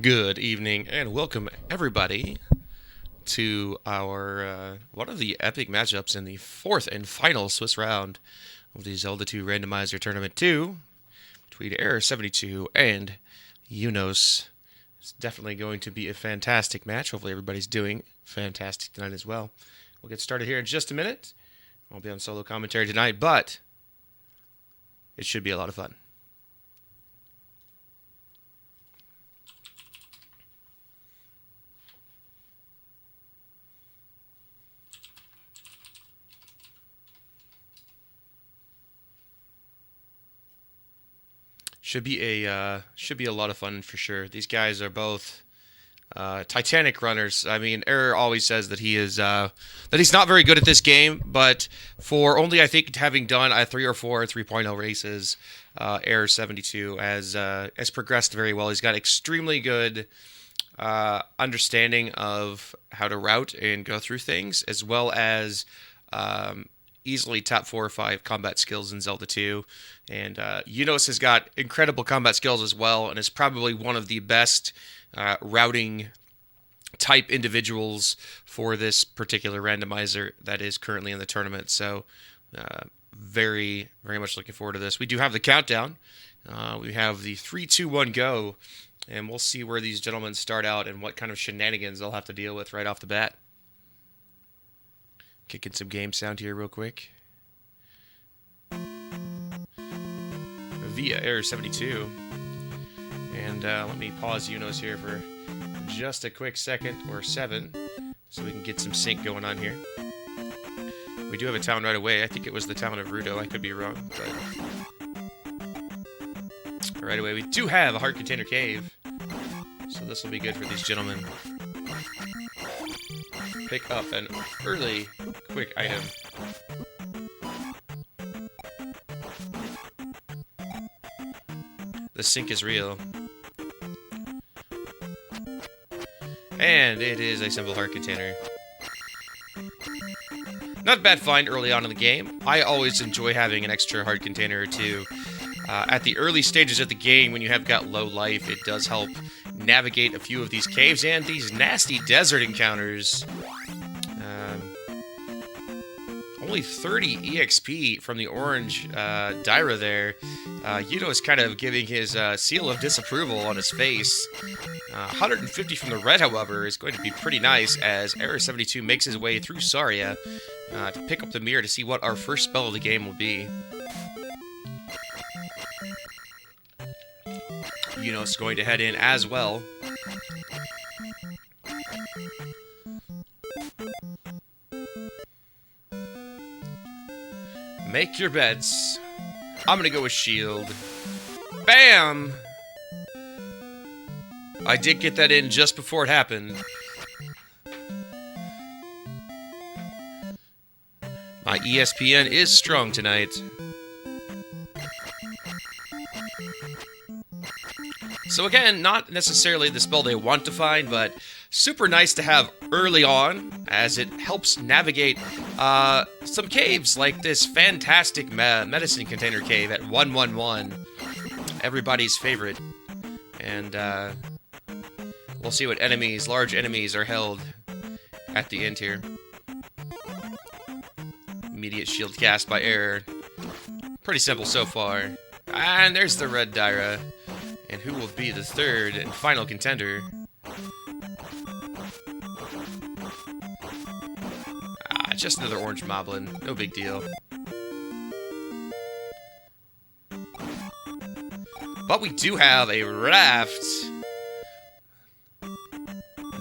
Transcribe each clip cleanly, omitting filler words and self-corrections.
Good evening and welcome everybody to our one of the epic matchups in the fourth and final Swiss round of the Zelda 2 Randomizer Tournament 2 between Error72 and Eunosxx. It's definitely going to be a fantastic match. Hopefully everybody's doing fantastic tonight as well. We'll get started here in just a minute. I'll be on solo commentary tonight, but it should be a lot of fun. Should be a lot of fun for sure. These guys are both Titanic runners. I mean, Error always says that he's not very good at this game, but for only I think having done 3 or 4 3.0 races, Error72 has progressed very well. He's got extremely good understanding of how to route and go through things, as well as easily top 4 or 5 combat skills in Zelda 2. And Eunosxx has got incredible combat skills as well, and is probably one of the best routing type individuals for this particular randomizer that is currently in the tournament. So very, very much looking forward to this. We do have the countdown. We have the 3, 2, 1, go, and we'll see where these gentlemen start out and what kind of shenanigans they'll have to deal with right off the bat. Kicking some game sound here real quick. Via Error72. And let me pause Eunosxx here for just a quick second, or 7, so we can get some sync going on here. We do have a town right away. I think it was the town of Rudo. I could be wrong, but right away we do have a heart container cave, so this will be good for these gentlemen. Pick up an early quick item. The sync is real. And it is a simple heart container. Not a bad find early on in the game. I always enjoy having an extra heart container or two. At the early stages of the game, when you have got low life, it does help navigate a few of these caves and these nasty desert encounters. Only 30 EXP from the orange Dyra there. Yuno is kind of giving his seal of disapproval on his face. 150 from the red, however, is going to be pretty nice as Error72 makes his way through Saria to pick up the mirror to see what our first spell of the game will be. Yuno is going to head in as well. Make your bets. I'm gonna go with shield. Bam! I did get that in just before it happened. My ESPN is strong tonight. So again, not necessarily the spell they want to find, but super nice to have early on, as it helps navigate some caves like this fantastic medicine container cave at 111. Everybody's favorite. And we'll see what enemies, large enemies, are held at the end here. Immediate shield cast by Error. Pretty simple so far. And there's the red Dyra. And who will be the third and final contender? Just another orange moblin. No big deal. But we do have a raft.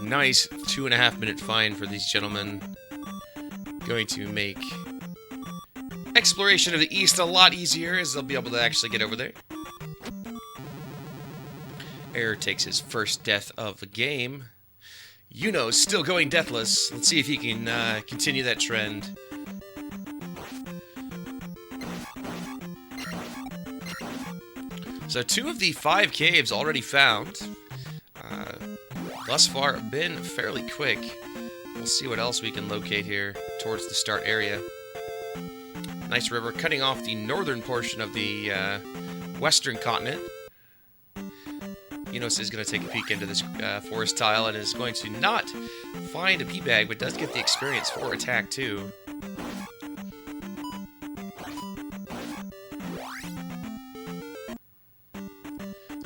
Nice 2.5 minute find for these gentlemen. Going to make exploration of the east a lot easier, as they'll be able to actually get over there. Error takes his first death of the game. Eunosxx still going deathless. Let's see if he can continue that trend. So 2 of the 5 caves already found. Thus far, been fairly quick. We'll see what else we can locate here towards the start area. Nice river cutting off the northern portion of the western continent. Eunosxx is going to take a peek into this forest tile and is going to not find a P-Bag, but does get the experience for attack too.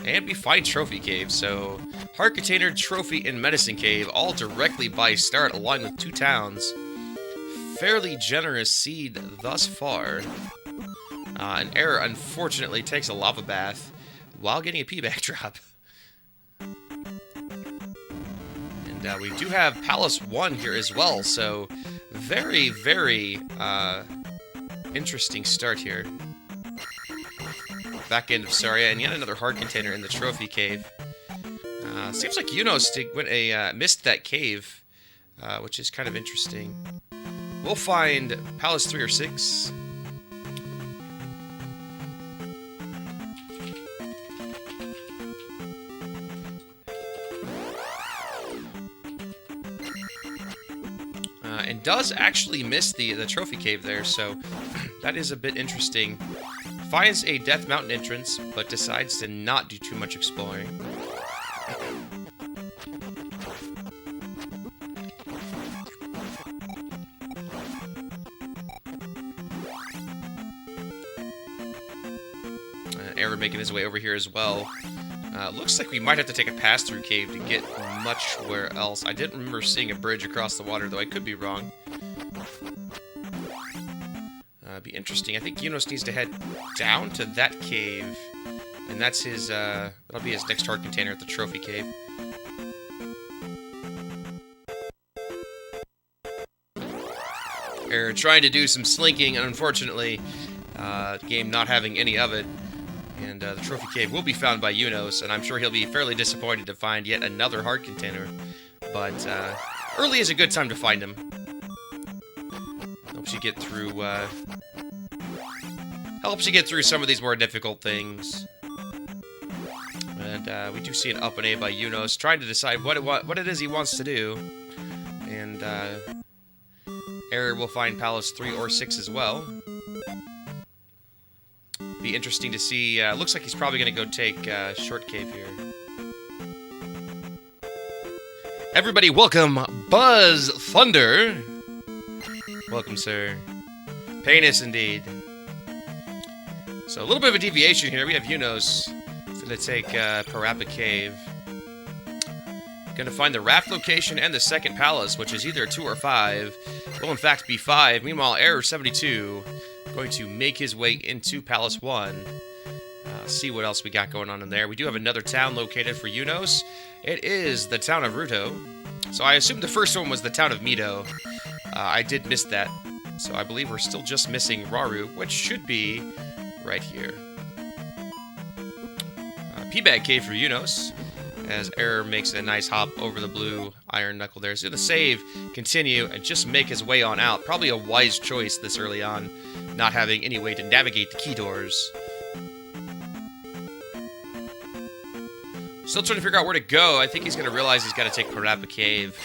And we find Trophy Cave, so Heart Container, Trophy, and Medicine Cave all directly by start, along with 2 towns. Fairly generous seed thus far. And Error, unfortunately, takes a lava bath while getting a P-Bag drop. And we do have Palace 1 here as well, so very, very interesting start here. Back end of Saria, and yet another Heart Container in the Trophy Cave. Seems like Eunosxx missed that cave, which is kind of interesting. We'll find Palace 3 or 6. And does actually miss the Trophy Cave there, so that is a bit interesting. Finds a Death Mountain entrance, but decides to not do too much exploring. Error making his way over here as well. Looks like we might have to take a pass-through cave to get much where else. I didn't remember seeing a bridge across the water, though I could be wrong. Be interesting. I think Eunosxx needs to head down to that cave, and that's his, that'll be his next Heart Container at the Trophy Cave. Error trying to do some slinking, and unfortunately, the game not having any of it. And the Trophy Cave will be found by Eunosxx, and I'm sure he'll be fairly disappointed to find yet another Heart Container. But early is a good time to find him. Helps you get through some of these more difficult things. And we do see an up and A by Eunosxx, trying to decide what it is he wants to do. And Error will find Palace 3 or 6 as well. Be interesting to see. Looks like he's probably going to go take Short Cave here. Everybody, welcome Buzz Thunder. Welcome, sir. Painous indeed. So a little bit of a deviation here. We have Eunosxx. He's going to take Parappa Cave. Going to find the raft location and the second palace, which is either 2 or 5. Will in fact be 5. Meanwhile, Error72 going to make his way into Palace 1. See what else we got going on in there. We do have another town located for Eunosxx. It is the town of Ruto. So I assume the first one was the town of Mido. I did miss that. So I believe we're still just missing Raru, which should be right here. P-Bag Cave for Eunosxx, as Error makes a nice hop over the blue iron knuckle there. So the save, continue, and just make his way on out. Probably a wise choice this early on, not having any way to navigate the key doors. Still trying to figure out where to go. I think he's going to realize he's got to take Parappa Cave.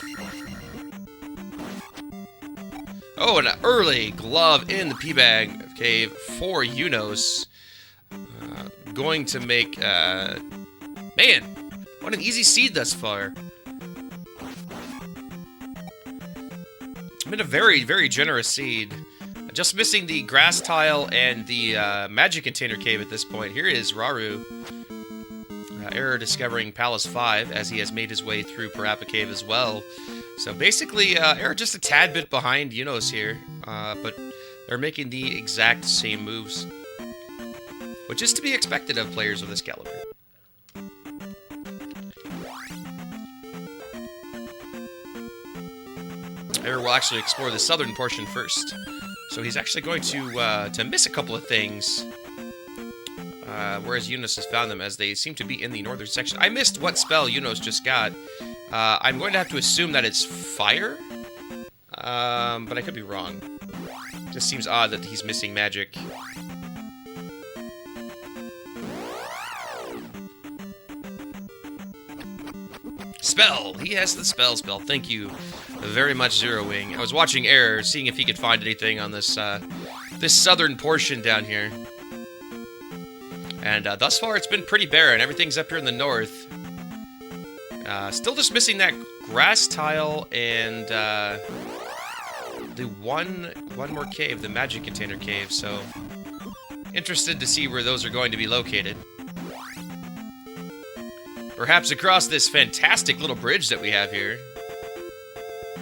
Oh, an early glove in the P-Bag Cave for Eunosxx. Going to make... man, what an easy seed thus far. Been a very, very generous seed. Just missing the grass tile and the magic container cave at this point. Here is Raru. Error discovering Palace 5 as he has made his way through Parappa Cave as well. So basically, Error just a tad bit behind Eunosxx here, but they're making the exact same moves, which is to be expected of players of this caliber. Error will actually explore the southern portion first. So he's actually going to miss a couple of things, whereas Eunosxx has found them, as they seem to be in the northern section. I missed what spell Eunosxx just got. I'm going to have to assume that it's fire, but I could be wrong. Just seems odd that he's missing magic. Spell! He has the spell. Thank you very much, Zero Wing. I was watching Error, seeing if he could find anything on this this southern portion down here. And thus far, it's been pretty barren. Everything's up here in the north. Still just missing that grass tile and the one more cave, the magic container cave. So interested to see where those are going to be located. Perhaps across this fantastic little bridge that we have here.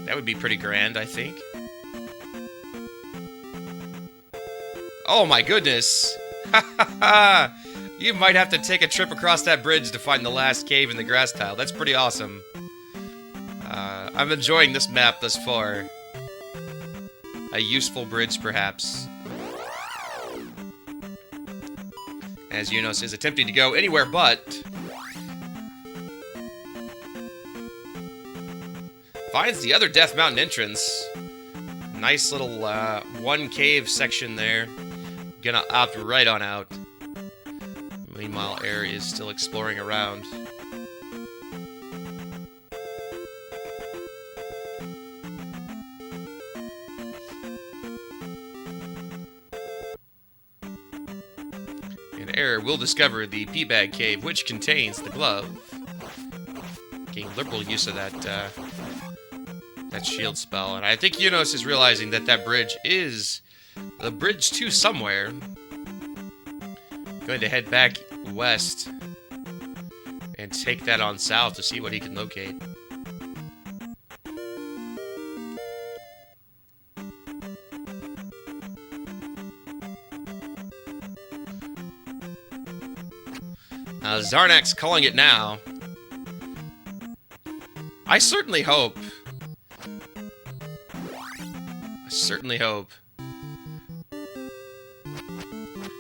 That would be pretty grand, I think. Oh my goodness! You might have to take a trip across that bridge to find the last cave in the grass tile. That's pretty awesome. I'm enjoying this map thus far. A useful bridge, perhaps. As Eunosxx is attempting to go anywhere but... finds the other Death Mountain entrance. Nice little one cave section there. Gonna opt right on out. Meanwhile, Error is still exploring around. And Error will discover the P-Bag Cave, which contains the glove. Getting liberal use of that shield spell. And I think Eunosxx is realizing that that bridge is the bridge to somewhere. Going to head back west and take that on south to see what he can locate. Zarnax calling it now. I certainly hope.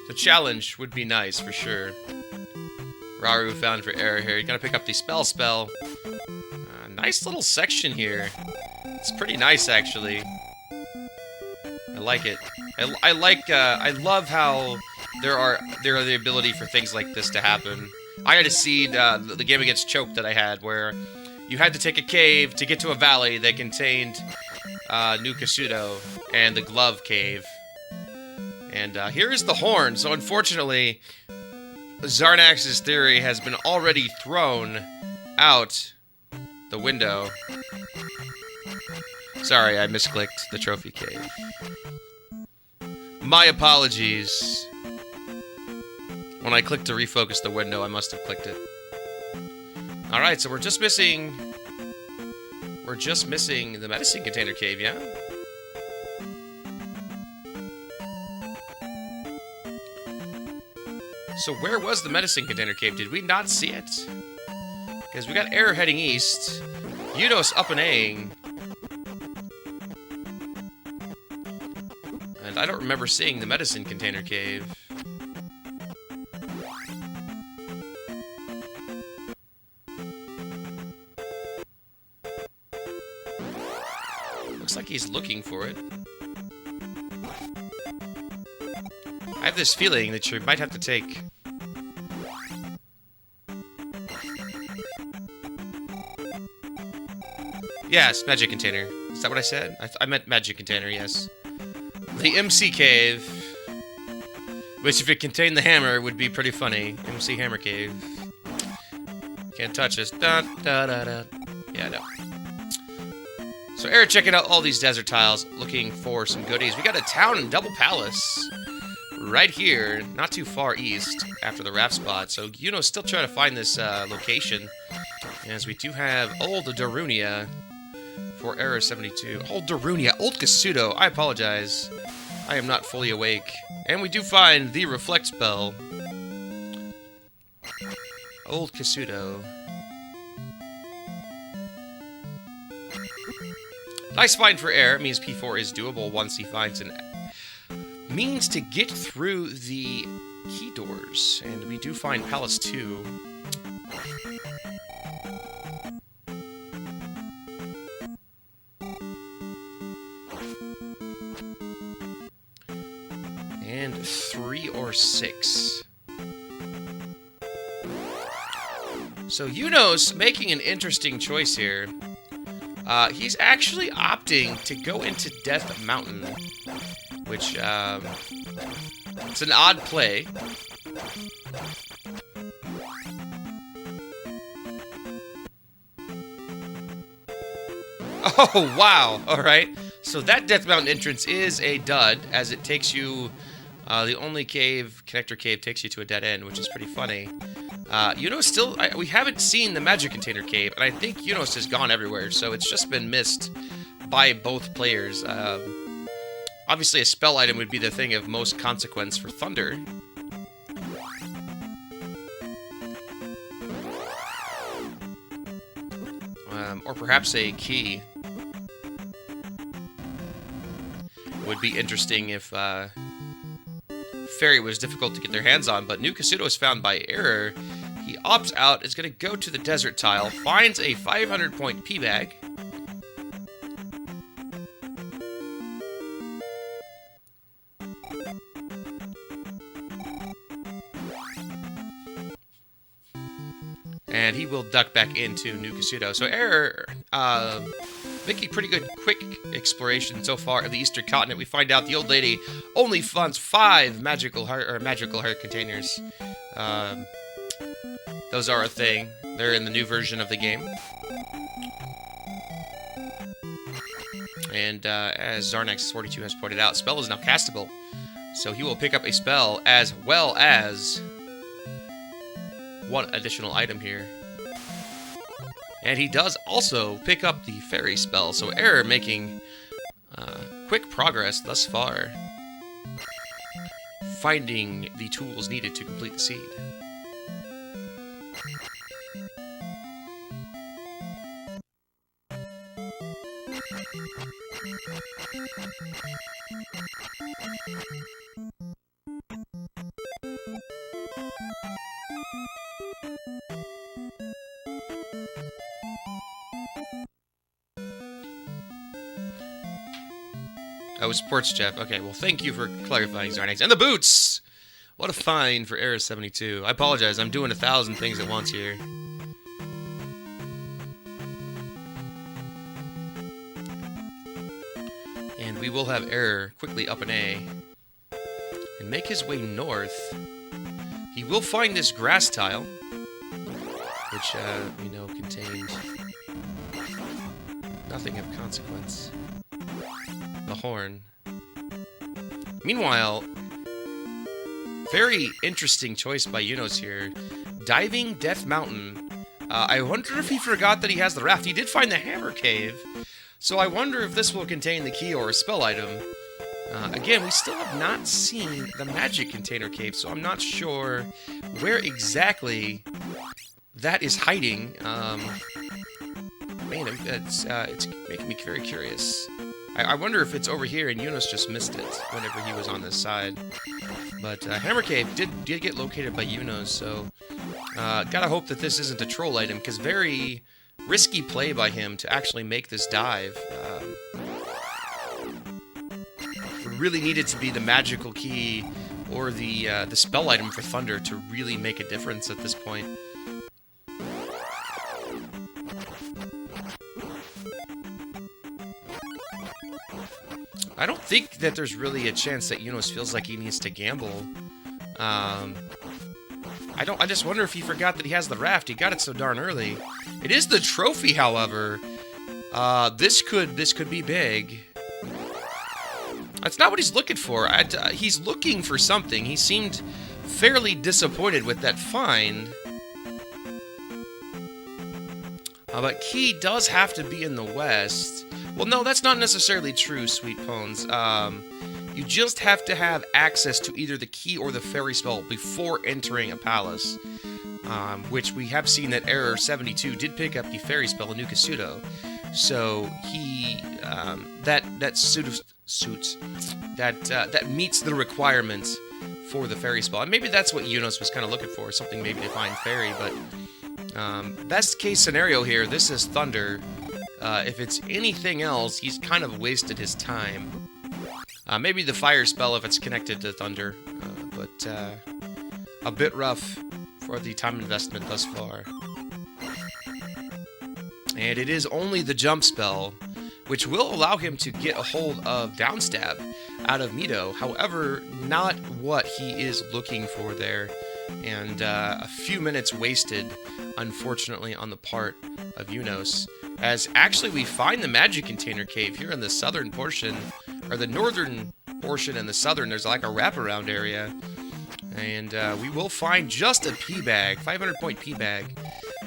The challenge would be nice, for sure. Raru found for Error here. You gotta pick up the spell. Nice little section here. It's pretty nice, actually. I like it. I love how there are the ability for things like this to happen. I had a seed, the game against Choke that I had, where you had to take a cave to get to a valley that contained New Kasudo and the Glove Cave. And here is the horn. So unfortunately, Zarnax's theory has been already thrown out the window. Sorry, I misclicked the trophy cave. My apologies. When I clicked to refocus the window, I must have clicked it. Alright, so we're just missing the medicine container cave, yeah? So where was the medicine container cave? Did we not see it? Because we got Error heading east. Eunosxx up and A-ing. And I don't remember seeing the medicine container cave. Looks like he's looking for it. I have this feeling that you might have to take... Yes, magic container. Is that what I said? I meant magic container, yes. The MC cave. Which, if it contained the hammer, would be pretty funny. MC hammer cave. Can't touch this. Da, da, da, da. Yeah, no. So, Error checking out all these desert tiles, looking for some goodies. We got a town and double palace right here, not too far east, after the raft spot. So, Eunosxx still trying to find this location. As we do have Old Darunia for Error72. Old Darunia, Old Kasudo, I apologize. I am not fully awake. And we do find the Reflect spell. Old Kasudo. Nice find for Error. It means P4 is doable once he finds an means to get through the key doors. And we do find Palace 2. And 3 or 6. So Eunosxx making an interesting choice here. He's actually opting to go into Death Mountain, which, it's an odd play. Oh, wow. All right. So that Death Mountain entrance is a dud, as it takes you... the only connector cave takes you to a dead end, which is pretty funny. Eunosxx we haven't seen the magic container cave, and I think Eunosxx has gone everywhere, so it's just been missed by both players. Obviously, a spell item would be the thing of most consequence for Thunder. Or perhaps a key. Would be interesting if Fairy was difficult to get their hands on, but New Kasuto is found by Error. He opts out, is going to go to the desert tile, finds a 500-point P-bag. And he will duck back into New Kasuto. So Error, making pretty good quick exploration so far of the Eastern Continent. We find out the old lady only funds 5 magical heart containers. Those are a thing. They're in the new version of the game. And as Error72 has pointed out, spell is now castable. So he will pick up a spell as well as one additional item here. And he does also pick up the fairy spell, so Error making quick progress thus far, finding the tools needed to complete the seed. Oh, Sports Jeff. Okay, well, thank you for clarifying, Zarnax. And the boots! What a find for Error72. I apologize, I'm doing 1,000 things at once here. And we will have Error quickly up an A and make his way north. He will find this grass tile, which we know contained nothing of consequence. The horn. Meanwhile, very interesting choice by Eunosxx here. Diving Death Mountain. I wonder if he forgot that he has the raft. He did find the hammer cave, so I wonder if this will contain the key or a spell item. Again, we still have not seen the magic container cave, so I'm not sure where exactly that is hiding. Man, it's making me very curious. I wonder if it's over here and Eunosxx just missed it whenever he was on this side. But Hammer Cave did get located by Eunosxx, so gotta hope that this isn't a troll item, because very risky play by him to actually make this dive. It really needed to be the magical key or the spell item for Thunder to really make a difference at this point. I don't think that there's really a chance that Eunosxx feels like he needs to gamble. I just wonder if he forgot that he has the raft. He got it so darn early. It is the trophy, however. This could be big. That's not what he's looking for. He's looking for something. He seemed fairly disappointed with that find. But key does have to be in the west. Well, no, that's not necessarily true, Sweet Pones. You just have to have access to either the key or the fairy spell before entering a palace. Which we have seen that Error72 did pick up the fairy spell in New Kasuto. So he that meets the requirements for the fairy spell. And maybe that's what Eunosxx was kind of looking for, something maybe to find fairy, but best case scenario here, this is Thunder. If it's anything else, he's kind of wasted his time. Maybe the fire spell if it's connected to Thunder, but a bit rough for the time investment thus far. And it is only the jump spell, which will allow him to get a hold of Downstab out of Mido. However, not what he is looking for there. And a few minutes wasted, unfortunately, on the part of Eunosxx, as actually we find the magic container cave here in the southern portion, or the northern portion and the southern. There's like a wraparound area, and we will find just a P bag, 500-point P bag.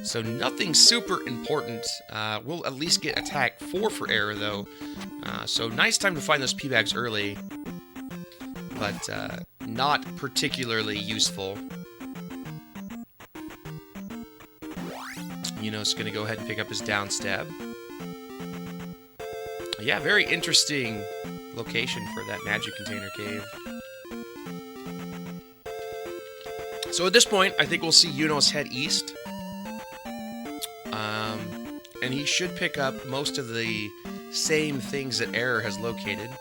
So nothing super important. We'll at least get attack 4 for Error though. So nice time to find those P bags early, but not particularly useful. Eunosxx going to go ahead and pick up his down stab. Yeah, very interesting location for that magic container cave. So at this point, I think we'll see Eunosxx head east. And he should pick up most of the same things that Error has located.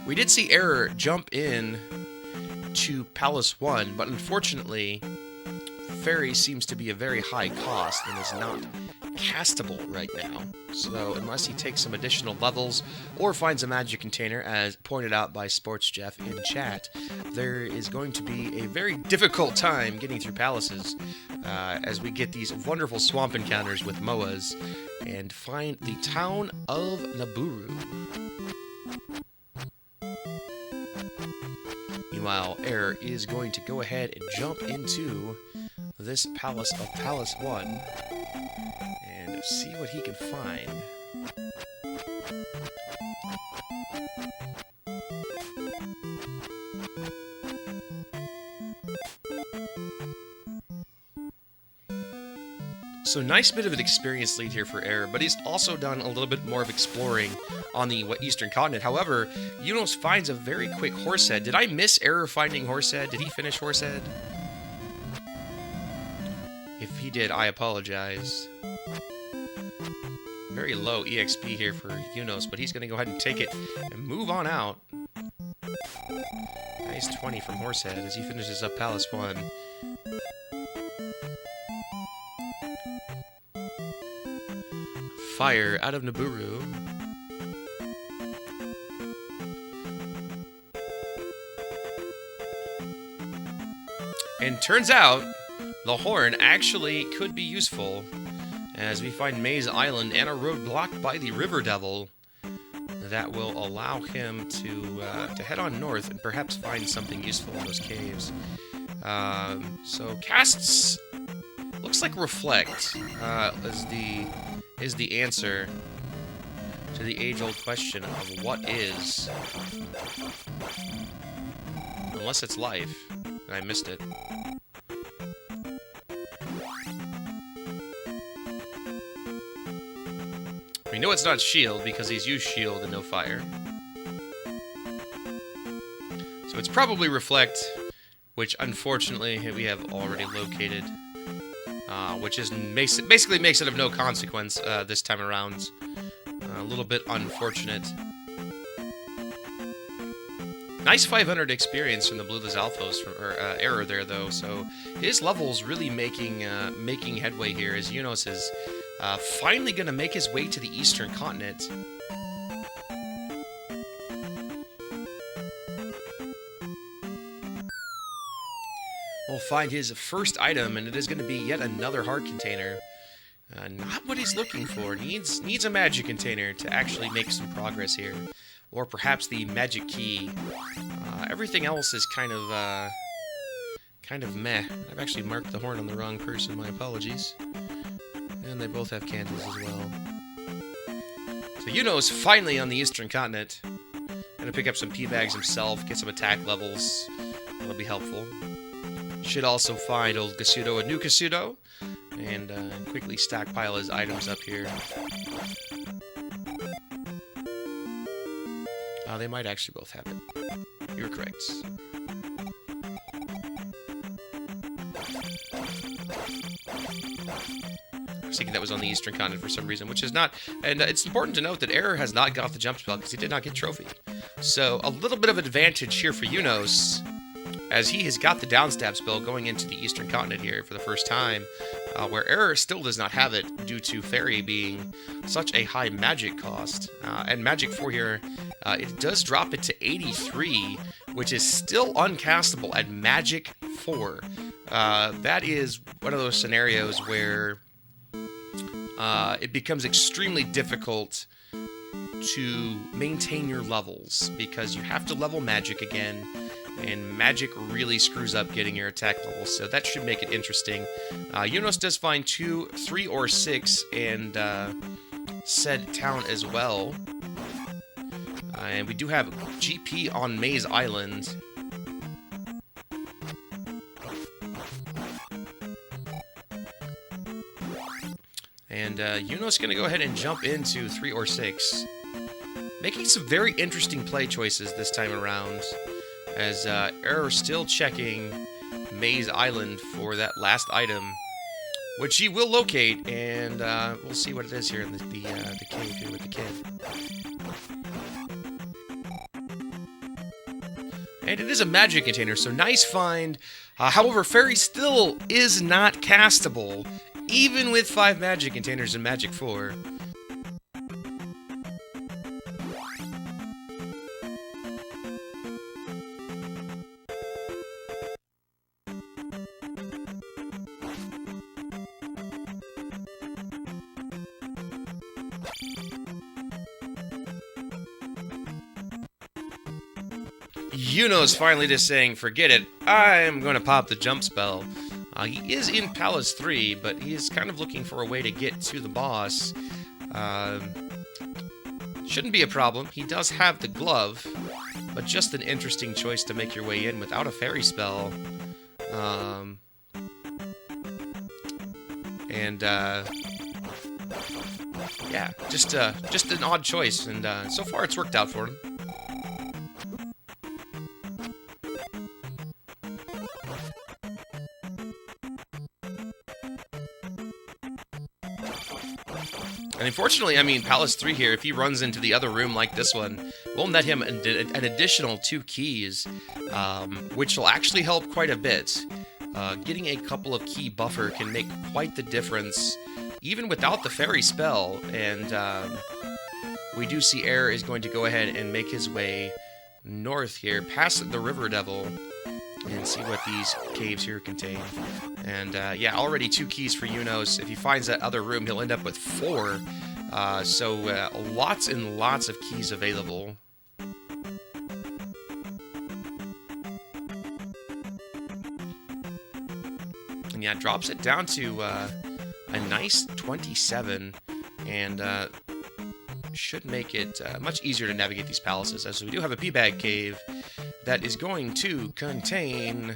We did see Error jump in to Palace 1, but unfortunately, Fairy seems to be a very high cost and is not castable right now. So unless he takes some additional levels or finds a magic container, as pointed out by Sports Jeff in chat, there is going to be a very difficult time getting through palaces as we get these wonderful swamp encounters with Moas and find the town of Naburu. Meanwhile, Error is going to go ahead and jump into this palace of Palace 1 and see what he can find. So nice bit of an experience lead here for Error, but he's also done a little bit more of exploring on the eastern continent. However, Eunosxx finds a very quick Horsehead. Did I miss Error finding Horsehead? Did he finish Horsehead? If he did, I apologize. Very low EXP here for Eunosxx, but he's going to go ahead and take it and move on out. Nice 20 from Horsehead as he finishes up Palace 1. Fire out of Naburu. And turns out the horn actually could be useful, as we find Maze Island and a road blocked by the River Devil that will allow him to head on north and perhaps find something useful in those caves. So casts looks like Reflect is the answer to the age-old question of what is, unless it's life, and I missed it. We know it's not shield because he's used shield and no fire. So it's probably Reflect, which unfortunately we have already located, which basically makes it of no consequence this time around. A little bit unfortunate. Nice 500 experience from the Blueless Alphos from Error there though, so his level's really making headway here as Eunosxx is finally going to make his way to the eastern continent. We'll find his first item, and it is going to be yet another heart container. Not what he's looking for. Needs a magic container to actually make some progress here. Or perhaps the magic key. Everything else is kind of meh. I've actually marked the horn on the wrong person, my apologies. And they both have candles as well. So Eunosxx finally on the eastern continent. Gonna pick up some P-bags himself, get some attack levels. That'll be helpful. Should also find old Gasudo a new Gasudo. And quickly stockpile his items up here. They might actually both have it. You're correct. I was thinking that was on the eastern continent for some reason, which is not. And it's important to note that Error has not got the jump spell because he did not get trophy. So a little bit of an advantage here for Eunosxx, as he has got the downstab spell going into the eastern continent here for the first time, where Error still does not have it due to Fairy being such a high magic cost. And magic 4 here, it does drop it to 83, which is still uncastable at magic 4. that is one of those scenarios where it becomes extremely difficult to maintain your levels because you have to level magic again, and magic really screws up getting your attack levels, so that should make it interesting. Eunosxx does find 2, 3, or 6 and said town as well. And we do have GP on Maze Island. And Eunosxx going to go ahead and jump into 3 or 6. Making some very interesting play choices this time around, as Error still checking Maze Island for that last item, which he will locate, and we'll see what it is here in the cave here with the kid. And it is a magic container, so nice find. However, Fairy still is not castable, even with 5 magic containers in Magic 4. Eunosxx finally just saying, forget it, I'm going to pop the jump spell. He is in Palace 3, but he is kind of looking for a way to get to the boss. Shouldn't be a problem. He does have the glove, but just an interesting choice to make your way in without a fairy spell. Yeah, just an odd choice, and so far it's worked out for him. And unfortunately, I mean, Palace 3 here, if he runs into the other room like this one, will net him an additional 2 keys, which will actually help quite a bit. Getting a couple of key buffer can make quite the difference, even without the fairy spell. And we do see Error is going to go ahead and make his way north here, past the River Devil, and see what these caves here contain. And yeah, already 2 keys for Eunosxx. If he finds that other room, he'll end up with 4. So lots and lots of keys available. And yeah, drops it down to a nice 27, and should make it much easier to navigate these palaces, as we do have a P-Bag cave that is going to contain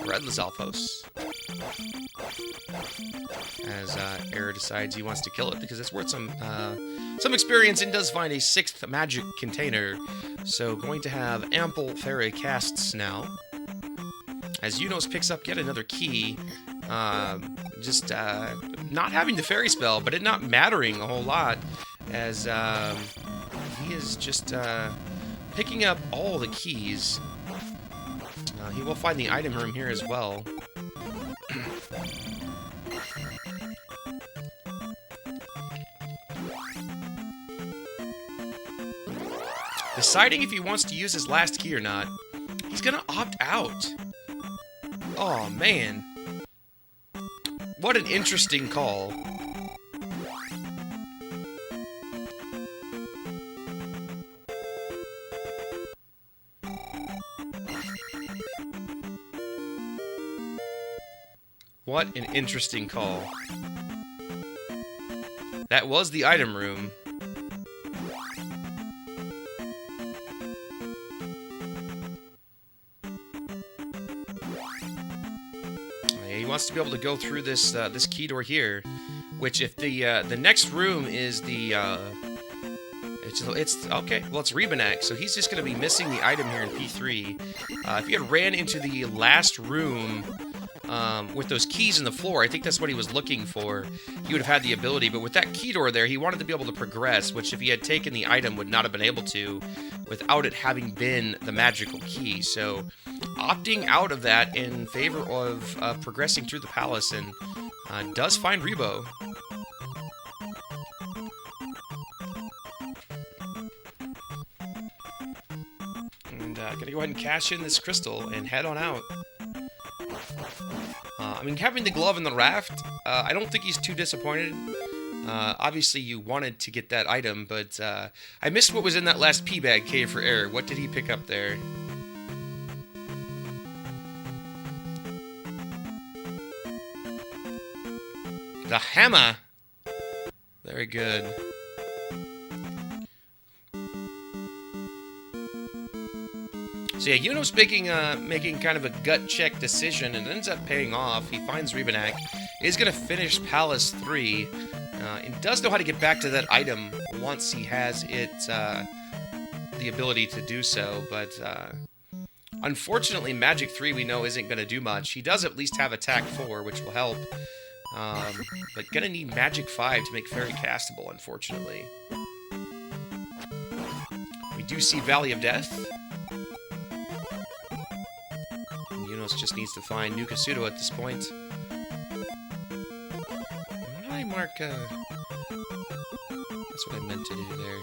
Red Lizalfos, as Error decides he wants to kill it because it's worth some experience, and does find a 6th magic container, so going to have ample fairy casts now. As Eunosxx picks up yet another key, just not having the fairy spell, but it not mattering a whole lot, as he is just picking up all the keys. He will find the item room here as well. Deciding if he wants to use his last key or not. He's gonna opt out. Oh, man. What an interesting call. What an interesting call. That was the item room. He wants to be able to go through this this key door here, which if the next room is the it's okay. Well, it's Randomizer, so he's just going to be missing the item here in P3. If he had ran into the last room with those keys in the floor, I think that's what he was looking for. He would have had the ability, but with that key door there, he wanted to be able to progress, which if he had taken the item would not have been able to without it having been the magical key. So opting out of that in favor of progressing through the palace, and does find Rebo. And gonna go ahead and cash in this crystal and head on out. I mean, having the glove and the raft, I don't think he's too disappointed. Obviously, you wanted to get that item, but I missed what was in that last P-bag cave for Error. What did he pick up there? The hammer! Very good. So yeah, Eunosxx making kind of a gut check decision and ends up paying off. He finds Rebenak, is going to finish Palace 3, and does know how to get back to that item once he has it, the ability to do so, but unfortunately Magic 3 we know isn't going to do much. He does at least have Attack 4, which will help, but going to need Magic 5 to make Fairy castable, unfortunately. We do see Valley of Death. Eunosxx just needs to find Nukasudo at this point. Why did I mark, that's what I meant to do there.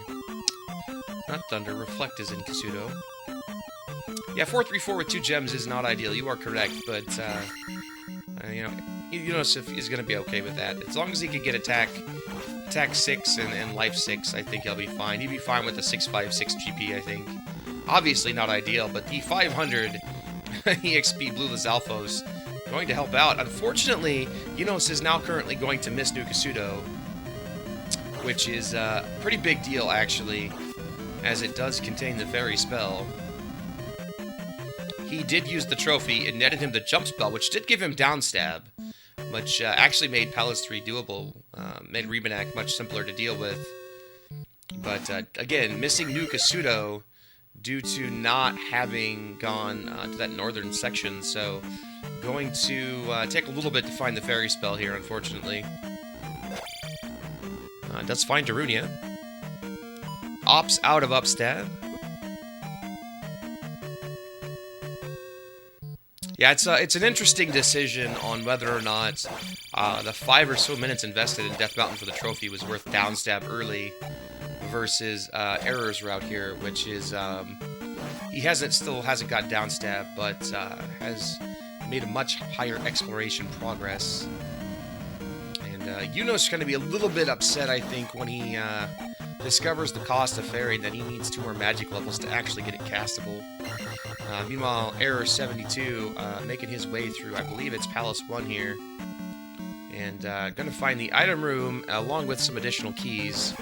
Not Thunder, Reflect is in Kasudo. Yeah, 4-3-4 with 2 gems is not ideal, you are correct, but, you know, Eunosxx is going to be okay with that. As long as he can get attack 6 and life 6, I think he'll be fine. He'd be fine with the 656 GP, I think. Obviously not ideal, but the 500 EXP Blue Lizalfos going to help out. Unfortunately, Eunosxx is now currently going to miss Nukasudo, which is a pretty big deal, actually, as it does contain the Fairy spell. He did use the trophy. It netted him the jump spell, which did give him downstab, which actually made Palace 3 doable, made Rebenak much simpler to deal with. But, again, missing Nukasudo due to not having gone to that northern section, so going to take a little bit to find the Fairy spell here, unfortunately. Does find Darunia. Opts out of upstab. Yeah, it's an interesting decision on whether or not the 5 or so minutes invested in Death Mountain for the trophy was worth downstab early versus Error's route here, which is he still hasn't got downstab, but has made a much higher exploration progress. And Eunosxx is going to be a little bit upset, I think, when he discovers the cost of Fairy, that he needs 2 more magic levels to actually get it castable. Meanwhile, Error72 making his way through, I believe it's Palace 1 here, and going to find the item room along with some additional keys.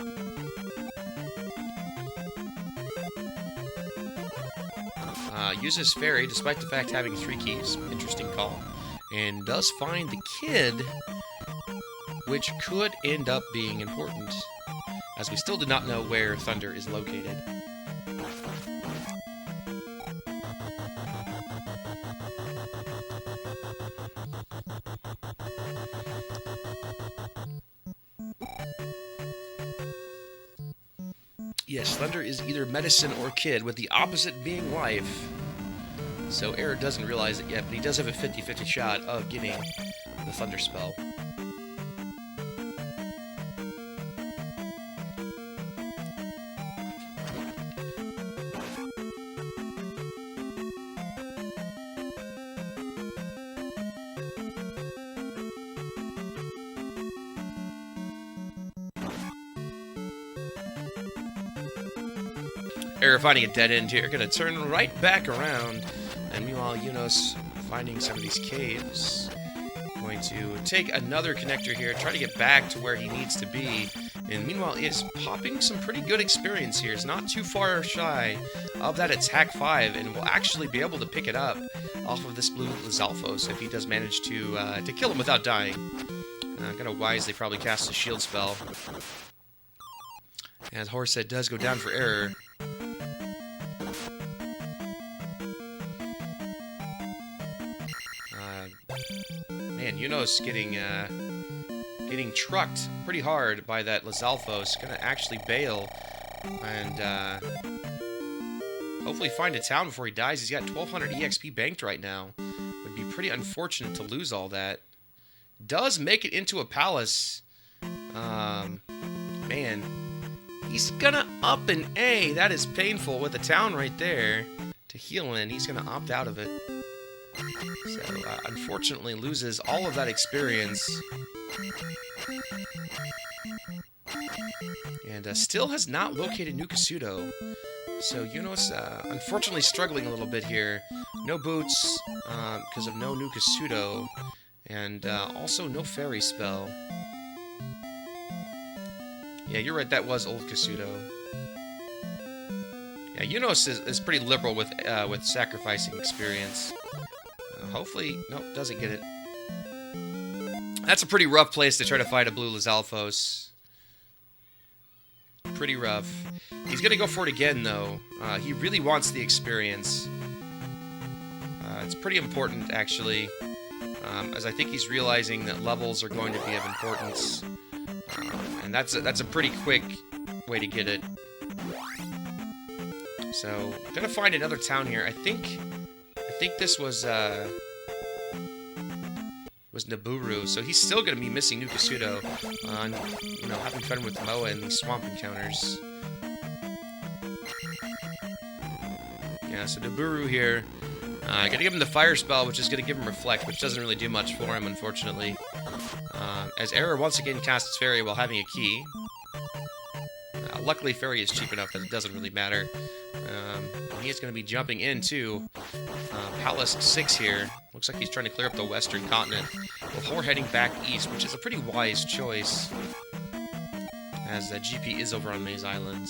Uses Fairy despite the fact having 3 keys. Interesting call. And does find the kid, which could end up being important, as we still do not know where Thunder is located. Yes, Thunder is either medicine or kid, with the opposite being life. So Error doesn't realize it yet, but he does have a 50-50 shot of getting the Thunder spell. Error finding a dead end here, gonna turn right back around, and meanwhile Eunosxx finding some of these caves. Going to take another connector here, try to get back to where he needs to be, and meanwhile is popping some pretty good experience here. It's not too far shy of that attack 5, and will actually be able to pick it up off of this blue Lizalfos if he does manage to kill him without dying. Gonna wisely probably cast a shield spell. And Horsehead does go down for Error. Man, Eunosxx getting trucked pretty hard by that Lizalfos. Gonna actually bail and hopefully find a town before he dies. He's got 1200 EXP banked right now. Would be pretty unfortunate to lose all that. Does make it into a palace. Man, he's gonna up an A. That is painful with a town right there to heal in. He's gonna opt out of it. So, unfortunately, loses all of that experience. And still has not located Nukasudo. So, Eunosxx, unfortunately, struggling a little bit here. No boots, because of no Nukasudo. And also no fairy spell. Yeah, you're right, that was old Kasudo. Yeah, Eunosxx is pretty liberal with sacrificing experience. Hopefully, nope, doesn't get it. That's a pretty rough place to try to fight a blue Lizalfos. Pretty rough. He's gonna go for it again, though. He really wants the experience. It's pretty important, actually, as I think he's realizing that levels are going to be of importance. And that's a pretty quick way to get it. So, I'm gonna find another town here. I think this was Naburu, so he's still gonna be missing Nukasudo on, having fun with Moa and these swamp encounters. Yeah, so Naburu here. I gotta give him the fire spell, which is gonna give him reflect, which doesn't really do much for him, unfortunately. As Error once again casts Fairy while having a key. Luckily, Fairy is cheap enough that it doesn't really matter. He is going to be jumping into Palace 6 here. Looks like he's trying to clear up the western continent before heading back east, which is a pretty wise choice, as GP is over on Maze Island.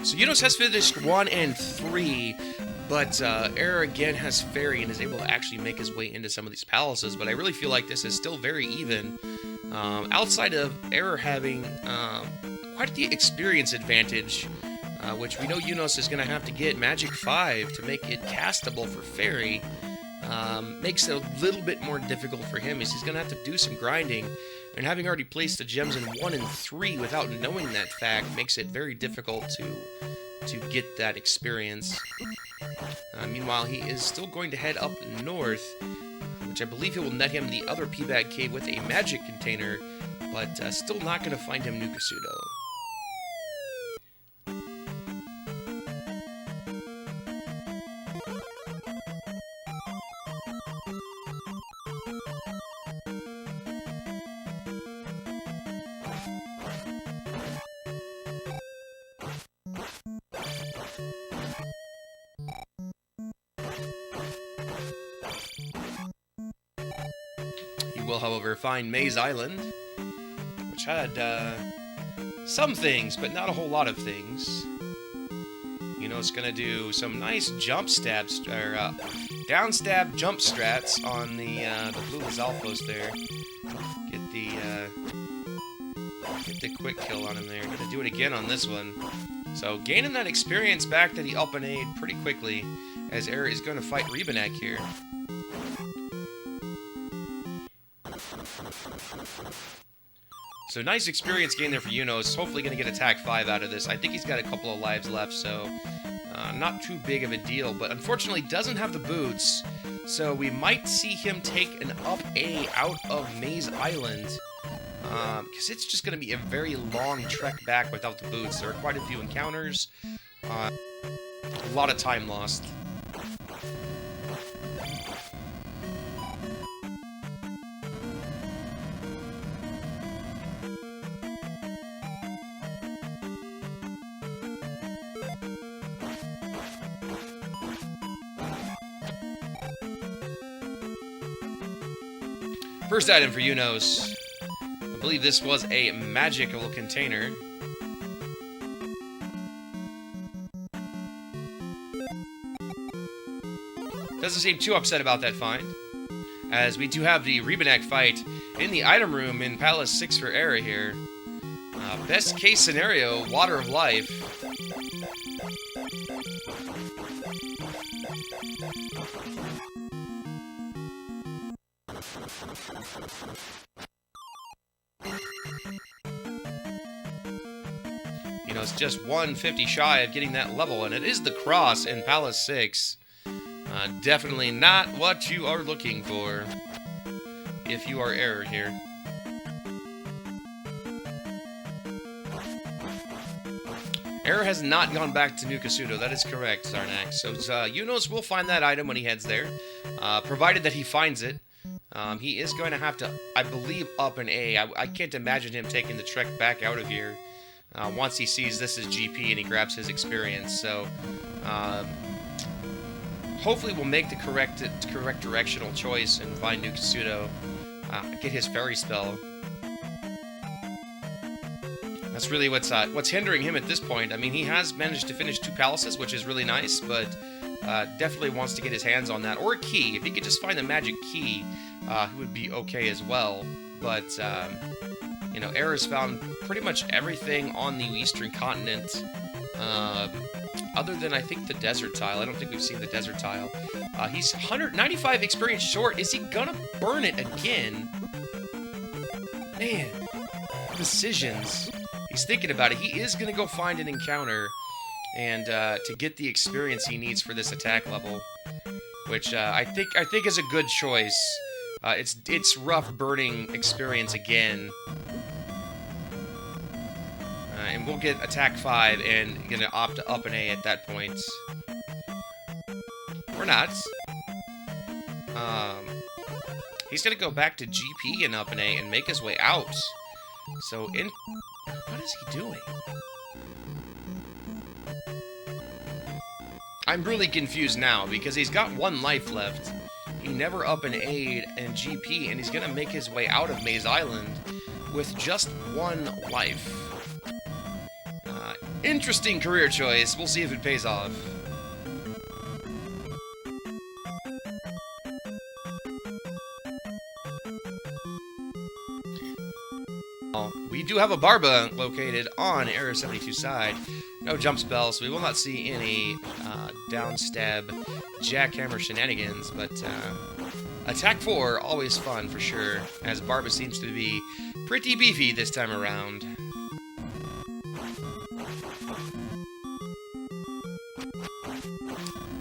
So Eunosxx has finished 1 and 3, but Error again has Fairy and is able to actually make his way into some of these palaces, but I really feel like this is still very even. Outside of Error having quite the experience advantage, which we know Eunosxx is going to have to get Magic 5 to make it castable for Fairy, makes it a little bit more difficult for him, as he's going to have to do some grinding, and having already placed the gems in 1 and 3 without knowing that fact makes it very difficult to get that experience. Meanwhile, he is still going to head up north, which I believe he will net him the other P-Bag Cave with a magic container, but still not going to find him Nukasudo. Will, however, find Maze Island, which had some things, but not a whole lot of things. It's gonna do some nice jump stabs, or down stab jump strats on the blue Lizalfos there. Get the quick kill on him there. Gonna do it again on this one. So gaining that experience back that he up and A'd pretty quickly, as Error is going to fight Rebanek here. So nice experience gain there for Eunosxx. Hopefully going to get attack 5 out of this. I think he's got a couple of lives left, so not too big of a deal. But unfortunately doesn't have the boots, so we might see him take an up A out of Maze Island. Because it's just going to be a very long trek back without the boots. There are quite a few encounters. A lot of time lost. First item for Eunosxx. I believe this was a magical container. Doesn't seem too upset about that find, as we do have the Rebanek fight in the item room in Palace 6 for Error here. Best case scenario, Water of Life. It's just 150 shy of getting that level, and it is the cross in Palace 6. Definitely not what you are looking for if you are Error here. Error has not gone back to Nukasudo. That is correct, Zarnak. So Eunosxx will find that item when he heads there, provided that he finds it. He is going to have to, I believe, up an A. I can't imagine him taking the trek back out of here once he sees this is GP and he grabs his experience. So hopefully we'll make the correct directional choice and find Nukasudo, get his fairy spell. That's really what's hindering him at this point. I mean, he has managed to finish 2 palaces, which is really nice, but definitely wants to get his hands on that. Or a key. If he could just find the magic key, he would be okay as well. But, you know, Error's found pretty much everything on the eastern continent, other than, I think, the desert tile. I don't think we've seen the desert tile. He's 195 experience short. Is he gonna burn it again? Man, decisions. He's thinking about it. He is going to go find an encounter and to get the experience he needs for this attack level, which I think is a good choice. It's rough burning experience again, and we'll get attack 5 and gonna opt to up an A at that point. Or not. He's gonna go back to GP and up an A and make his way out. So what is he doing? I'm really confused now, because he's got 1 life left. He never up an A and GP, and he's gonna make his way out of Maze Island with just 1 life. Interesting career choice. We'll see if it pays off. We do have a Barba located on Error72 side. No jump spell, so we will not see any downstab jackhammer shenanigans, but attack 4, always fun for sure, as Barba seems to be pretty beefy this time around.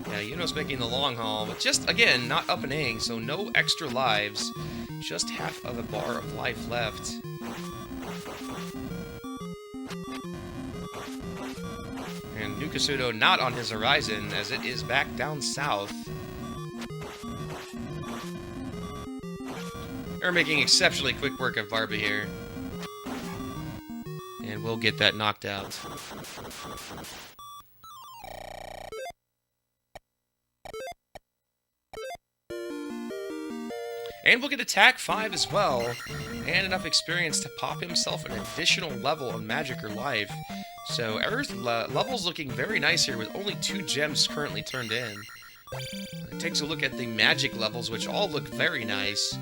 Yeah, Eunosxx making the long haul, but just, again, not up and A-ing, so no extra lives. Just half of a bar of life left. And Nukasudo not on his horizon, as it is back down south. They're making exceptionally quick work of Barba here. And we'll get that knocked out. And we'll get attack 5 as well, and enough experience to pop himself an additional level of magic or life. So Error's level's looking very nice here, with only 2 gems currently turned in. It takes a look at the magic levels, which all look very nice,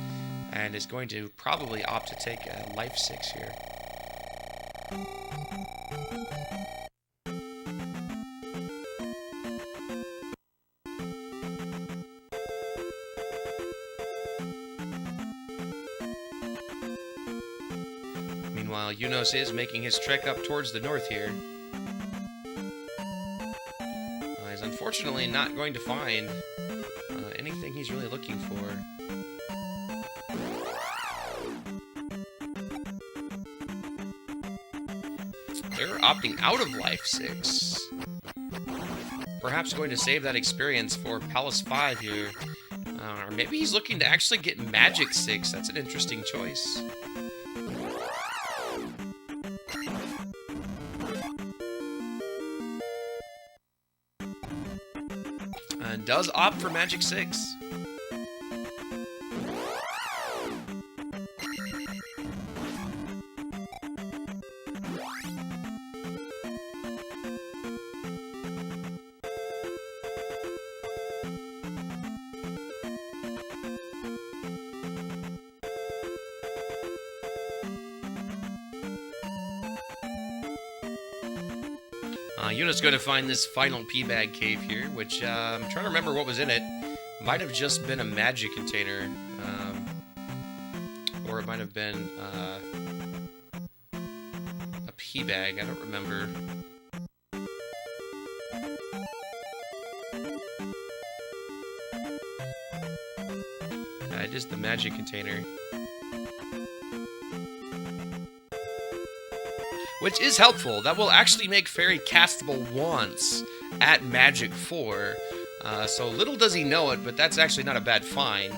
and is going to probably opt to take a life 6 here. Meanwhile, Eunosxx is making his trek up towards the north here. He's unfortunately not going to find anything he's really looking for. They're opting out of Life 6. Perhaps going to save that experience for Palace 5 here. Or maybe he's looking to actually get Magic 6. That's an interesting choice. And does opt for Magic 6. Eunosxx going to find this final P-Bag cave here, which I'm trying to remember what was in it. Might have just been a magic container, or it might have been a P-Bag. I don't remember. It is the magic container. which is helpful. That will actually make Fairy castable once at Magic 4. So little does he know it, but that's actually not a bad find.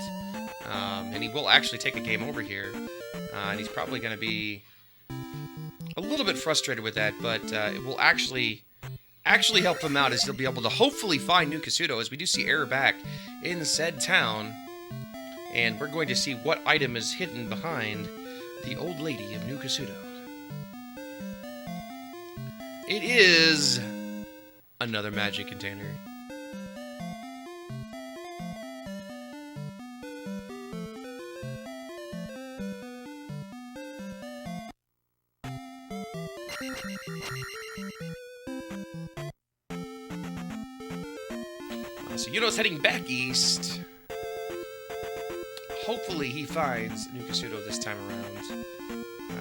And he will actually take a game over here. And he's probably going to be a little bit frustrated with that, but it will actually help him out, as he'll be able to hopefully find New Kasuto, as we do see Error back in said town. And we're going to see what item is hidden behind the old lady of New Kasuto. It is another magic container. So Eunosxx heading back east. Hopefully he finds New Kasuto this time around.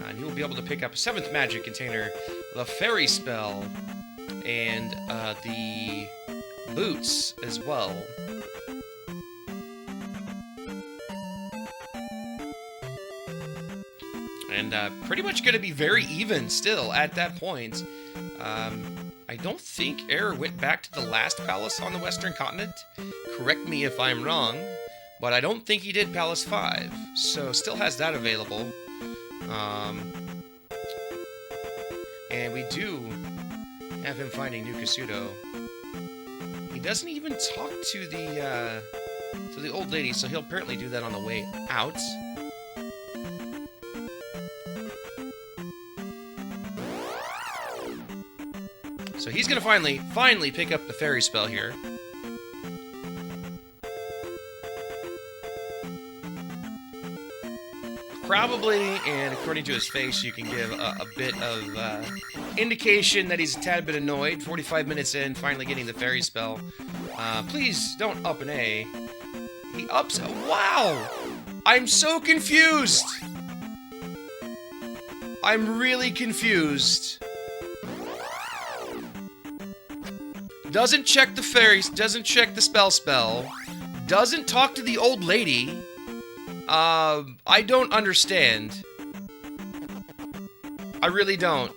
And he will be able to pick up a 7th magic container, the Fairy Spell, and the boots as well. And pretty much going to be very even still at that point. I don't think Error went back to the last palace on the Western Continent. Correct me if I'm wrong, but I don't think he did Palace 5. So still has that available. And we do have him finding New Kasuto. He doesn't even talk to the old lady, so he'll apparently do that on the way out. So he's gonna finally pick up the Fairy Spell here. Probably, and according to his face, you can give a bit of indication that he's a tad bit annoyed. 45 minutes in, finally getting the Fairy Spell. Please don't up an A. He ups. Wow! I'm so confused! I'm really confused. Doesn't check the fairies, doesn't check the spell, doesn't talk to the old lady. I don't understand. I really don't.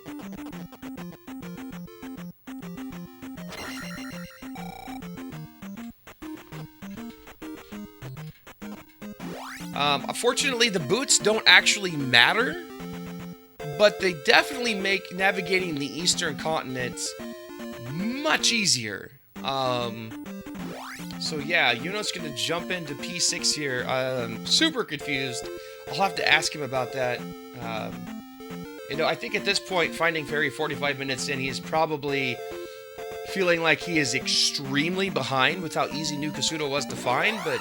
Unfortunately, the boots don't actually matter, but they definitely make navigating the Eastern Continent much easier. So yeah, Eunosxx gonna jump into P6 here. Super confused. I'll have to ask him about that. I think at this point, finding Fairy 45 minutes in, he is probably feeling like he is extremely behind with how easy New Kasuto was to find, but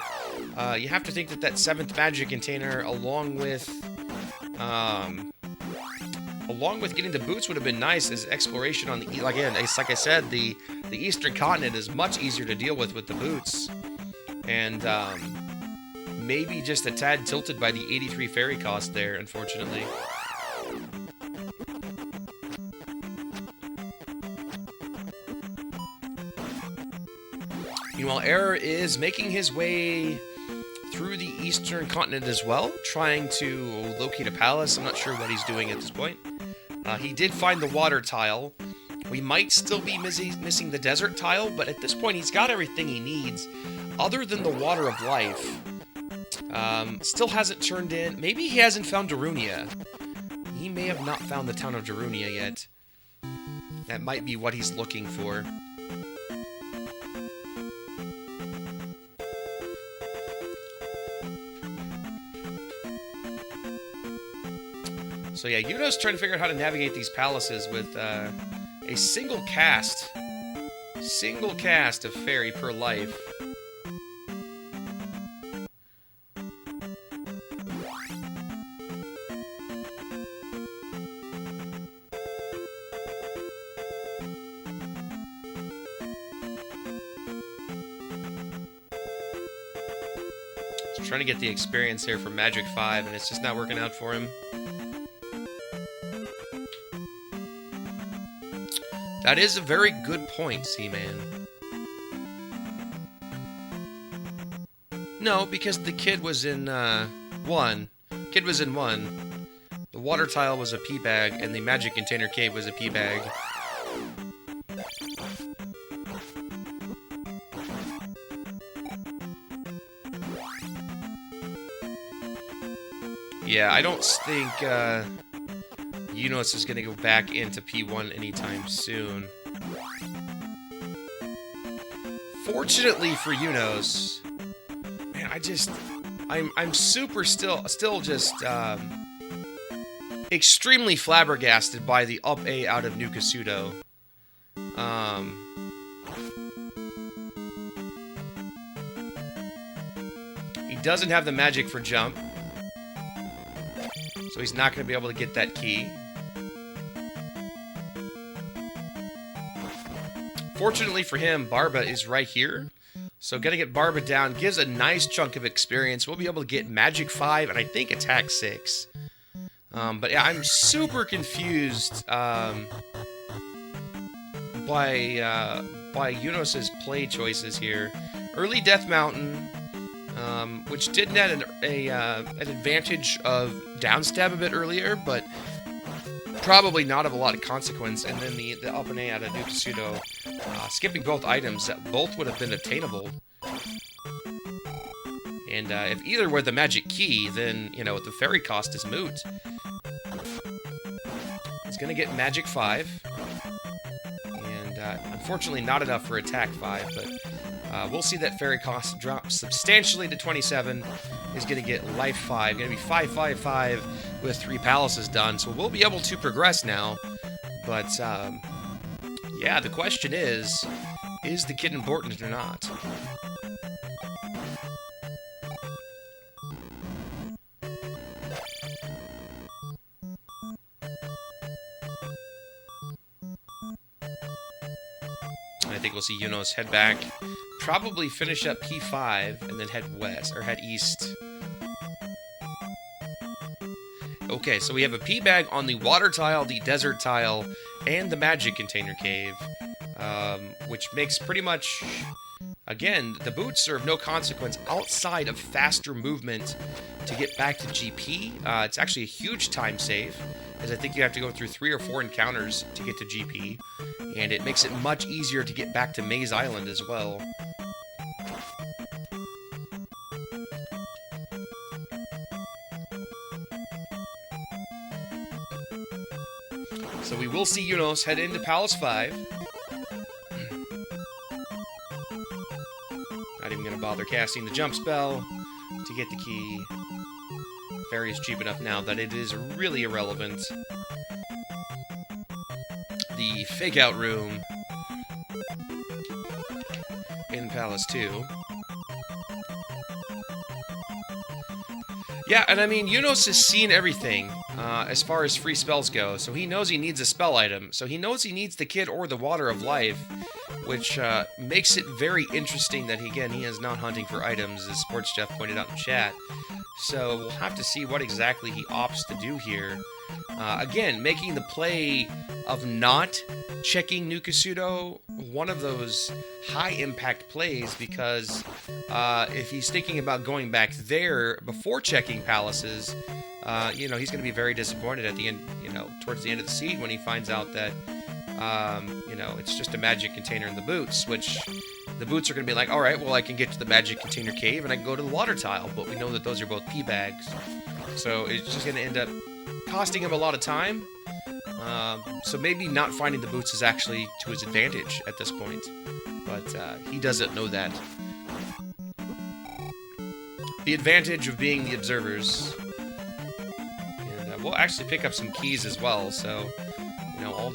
you have to think that 7th magic container, along with getting the boots, would have been nice as exploration on the... Again, it's like I said, the Eastern Continent is much easier to deal with the boots. And maybe just a tad tilted by the 83 fairy cost there, unfortunately. Meanwhile, Error is making his way through the Eastern Continent as well, trying to locate a palace. I'm not sure what he's doing at this point. He did find the water tile. We might still be missing the desert tile, but at this point he's got everything he needs, other than the water of life. Still hasn't turned in. Maybe he hasn't found Darunia. He may have not found the town of Darunia yet. That might be what he's looking for. So yeah, Eunosxx trying to figure out how to navigate these palaces with a single cast of fairy per life. So trying to get the experience here from Magic 5, and it's just not working out for him. That is a very good point, Seaman. No, because the kid was in 1. Kid was in 1. The water tile was a P bag and the magic container cave was a P bag. Yeah, I don't think Eunosxx is going to go back into P1 anytime soon. Fortunately for Eunosxx, man, I'm super still just extremely flabbergasted by the up A out of Nukasudo. He doesn't have the magic for jump, so he's not going to be able to get that key. Fortunately for him, Barba is right here. So gotta get Barba down. Gives a nice chunk of experience. We'll be able to get Magic 5 and I think Attack 6. But yeah, I'm super confused by Eunosxx's play choices here. Early Death Mountain, which did net an advantage of downstab a bit earlier, but probably not of a lot of consequence. And then the up and A out of Nukasudo, skipping both items that both would have been attainable. And if either were the magic key, then, you know, the fairy cost is moot. He's going to get Magic 5. And unfortunately not enough for Attack 5, but we'll see that fairy cost drop substantially to 27. He's going to get Life 5. Going to be 5-5-5 with 3 palaces done. So we'll be able to progress now. But, yeah, the question is the kid important or not? I think we'll see Eunosxx head back, probably finish up P5, and then head west, or head east. Okay, so we have a P-bag on the water tile, the desert tile, and the magic container cave, which makes pretty much, again, the boots are of no consequence outside of faster movement to get back to GP. It's actually a huge time save, as I think you have to go through 3 or 4 encounters to get to GP, and it makes it much easier to get back to Maze Island as well. So we will see Eunosxx head into Palace 5. Not even going to bother casting the jump spell to get the key. Fairy is cheap enough now that it is really irrelevant. The fake out room in Palace 2. Yeah, and I mean, Eunosxx has seen everything as far as free spells go, so he knows he needs a spell item. So he knows he needs the kid or the Water of Life, which makes it very interesting that, he is not hunting for items, as Sports Jeff pointed out in chat. So we'll have to see what exactly he opts to do here. Again, making the play of not checking Nukasudo one of those high-impact plays, because if he's thinking about going back there before checking palaces, he's going to be very disappointed at the end, towards the end of the seed when he finds out that, it's just a magic container in the boots, which the boots are going to be like, all right, well, I can get to the magic container cave and I can go to the water tile, but we know that those are both P-bags. So it's just going to end up costing him a lot of time. So maybe not finding the boots is actually to his advantage at this point, but he doesn't know that. The advantage of being the observers. And we'll actually pick up some keys as well, so all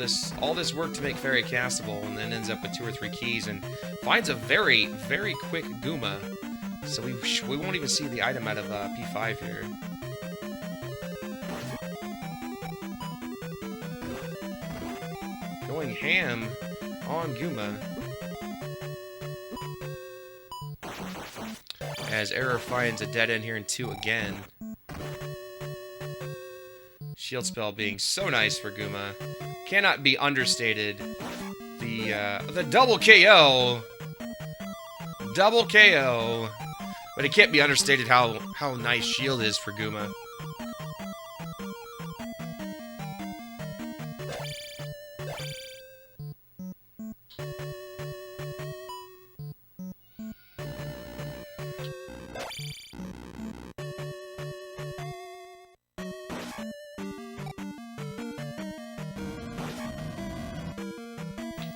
this work to make Fairy castable, and then ends up with 2 or 3 keys, and finds a very, very quick Guma. So we won't even see the item out of P5 here. Going ham on Guma. As Error finds a dead end here in 2 again. Shield spell being so nice for Guma. Cannot be understated. The double KO. Double KO. But it can't be understated how nice shield is for Guma.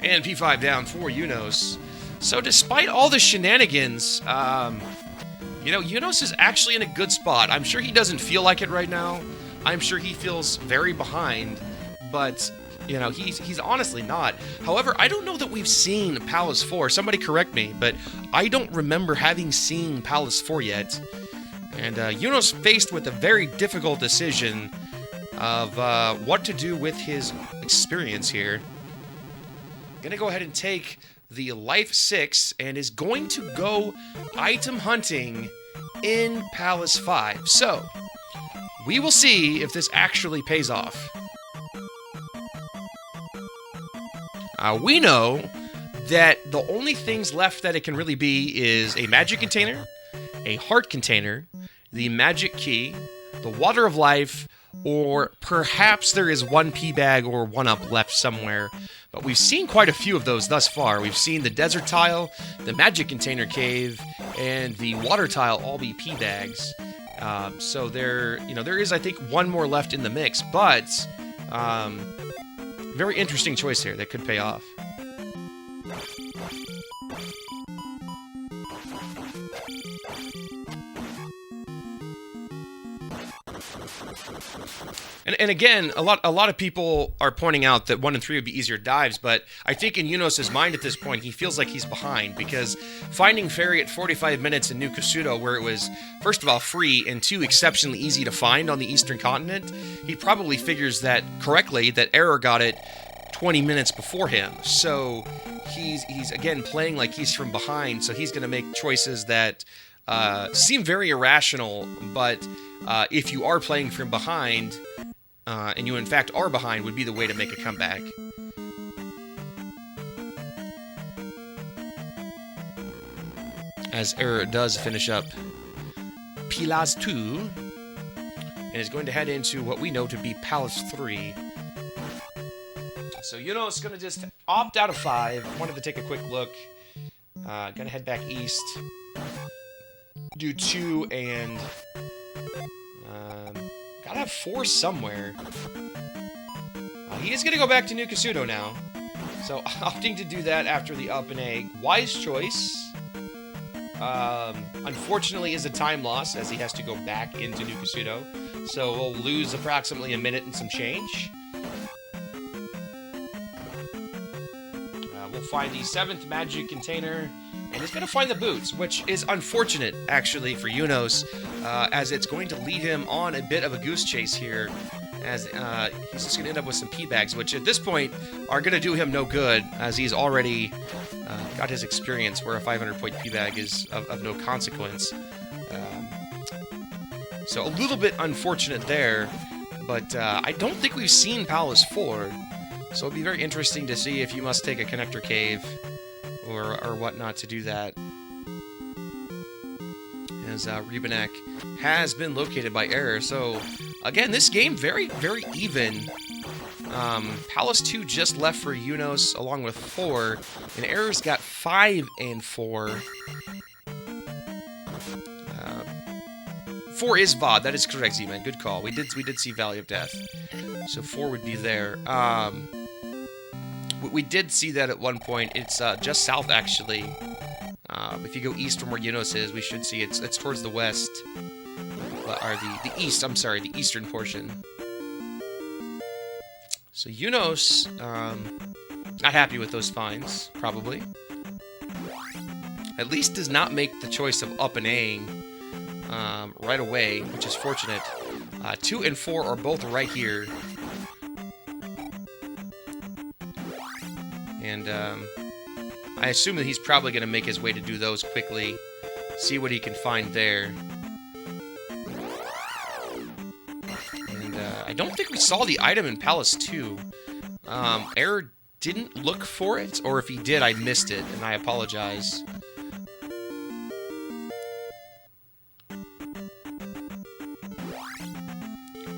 And P5 down for Eunosxx. So despite all the shenanigans, you know, Eunosxx is actually in a good spot. I'm sure he doesn't feel like it right now. I'm sure he feels very behind, but, you know, he's honestly not. However, I don't know that we've seen Palace 4. Somebody correct me, but I don't remember having seen Palace 4 yet. And Eunosxx faced with a very difficult decision of what to do with his experience here. Gonna go ahead and take the Life 6 and is going to go item hunting in Palace 5. So, we will see if this actually pays off. We know that the only things left that it can really be is a magic container, a heart container, the magic key, the water of life, or perhaps there is one P bag or one up left somewhere. But we've seen quite a few of those thus far. We've seen the desert tile, the magic container cave, and the water tile all be P bags. So there is, I think, one more left in the mix, but very interesting choice here that could pay off. And again, a lot of people are pointing out that 1 and 3 would be easier dives, but I think in Eunosx's mind at this point, he feels like he's behind, because finding Fairy at 45 minutes in New Kasuto, where it was, first of all, free, and 2, exceptionally easy to find on the Eastern Continent, he probably figures that correctly, that Error got it 20 minutes before him. So he's again playing like he's from behind, so he's going to make choices that seem very irrational, but if you are playing from behind, and you in fact are behind, would be the way to make a comeback. As Error does finish up Palace 2, and is going to head into what we know to be Palace 3. So Eunosxx is going to just opt out of 5. Wanted to take a quick look. Gonna head back east. Do 2 and... gotta have 4 somewhere. He is gonna go back to New Kasuto now. So, opting to do that after the up and A. Wise choice. Unfortunately is a time loss, as he has to go back into New Kasuto. So, we'll lose approximately a minute and some change. We'll find the 7th magic container, and he's going to find the boots, which is unfortunate, actually, for Eunosxx, as it's going to lead him on a bit of a goose chase here, as he's just going to end up with some P-bags, which at this point are going to do him no good, as he's already got his experience where a 500-point P-bag is of no consequence. So a little bit unfortunate there, but I don't think we've seen Palace 4, so it'll be very interesting to see if you must take a connector cave or whatnot to do that. As Rebanek has been located by Error. So, again, this game very, very even. Palace 2 just left for Eunosxx along with 4, and Error's got 5 and 4. 4 is VOD, that is correct, Z-Man. Good call. We did see Valley of Death. So 4 would be there. We did see that at one point. It's just south, actually. If you go east from where Eunosxx is, we should see it's towards the west. Or the east, I'm sorry, the eastern portion. So Eunosxx, not happy with those finds, probably. At least does not make the choice of up and A-ing right away, which is fortunate. 2 and 4 are both right here. And I assume that he's probably going to make his way to do those quickly, see what he can find there. And I don't think we saw the item in Palace 2. Error didn't look for it, or if he did, I missed it, and I apologize.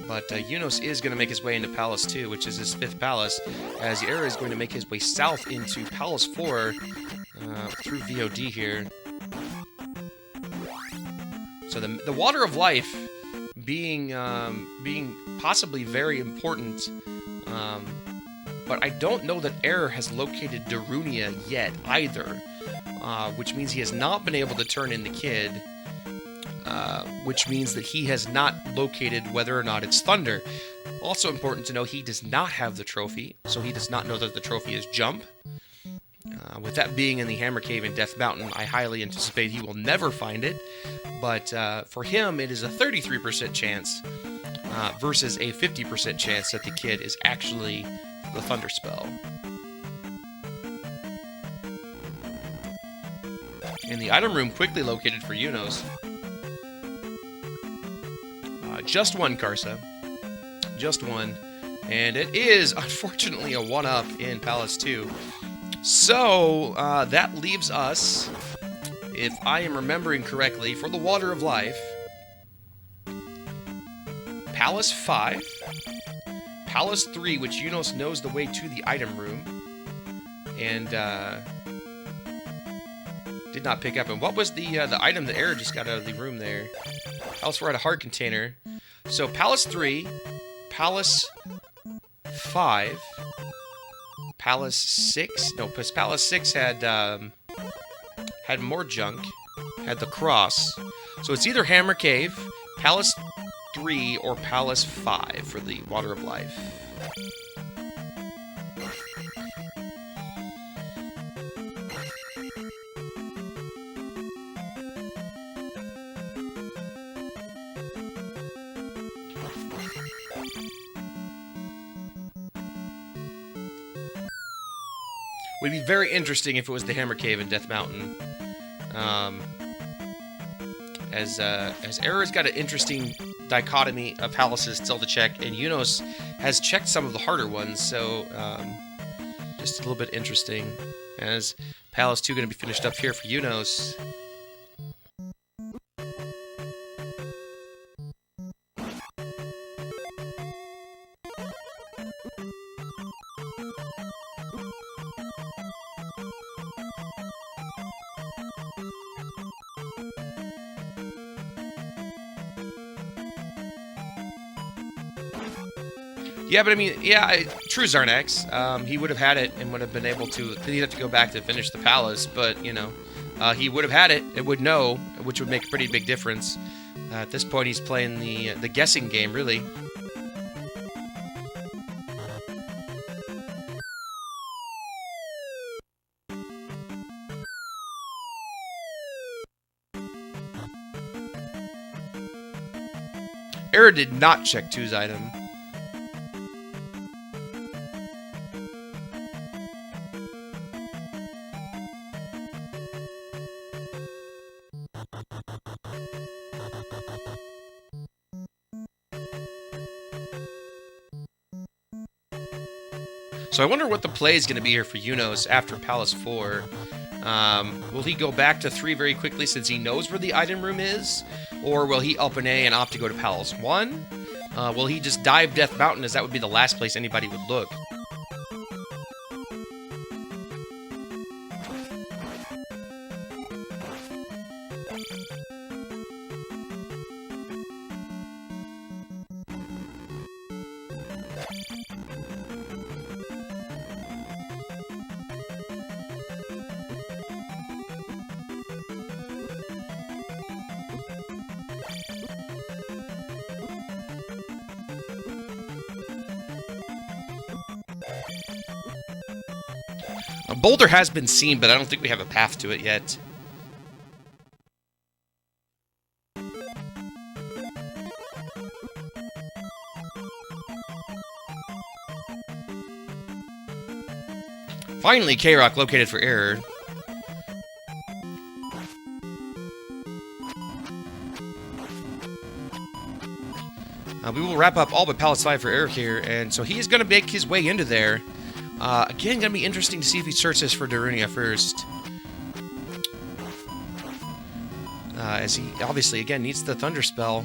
But Eunosxx is going to make his way into Palace 2, which is his 5th palace, as Error is going to make his way south into Palace 4 through VOD here. So the Water of Life being possibly very important but I don't know that Error has located Darunia yet either, which means he has not been able to turn in the kid, which means that he has not located whether or not it's Thunder. Also important to know, he does not have the trophy, so he does not know that the trophy is Jump. With that being in the Hammer Cave in Death Mountain, I highly anticipate he will never find it, but for him it is a 33% chance versus a 50% chance that the kid is actually the Thunder spell. And the item room quickly located for Eunosxx. Just one Karsa. Just one. And it is, unfortunately, a 1-up in Palace 2. So, that leaves us, if I am remembering correctly, for the Water of Life, Palace 5, Palace 3, which Eunosxx knows the way to the item room, and did not pick up. And what was the item that Error just got out of the room there? Palace 4 had a heart container. So Palace 3, Palace 5, Palace 6, no, because Palace 6 had more junk, had the cross. So it's either Hammer Cave, Palace 3, or Palace 5 for the Water of Life. Would be very interesting if it was the Hammer Cave in Death Mountain. As Error's got an interesting dichotomy of palaces still to check, and Eunosxx has checked some of the harder ones, so just a little bit interesting. As Palace 2 going to be finished up here for Eunosxx. Yeah, but I mean, yeah, true Zarnax. He would have had it and would have been able to. He'd have to go back to finish the palace, but you know, he would have had it. It would know, which would make a pretty big difference. At this point, he's playing the guessing game, really. Error did not check 2's item. So I wonder what the play is going to be here for Eunosxx after Palace 4. Will he go back to 3 very quickly since he knows where the item room is? Or will he up an A and opt to go to Palace 1? Will he just dive Death Mountain, as that would be the last place anybody would look? A boulder has been seen, but I don't think we have a path to it yet. Finally, K-Rock located for Error. We will wrap up all but Palace 5 for Error here, and so he is going to make his way into there. Again, going to be interesting to see if he searches for Darunia first. As he obviously, again, needs the Thunder spell.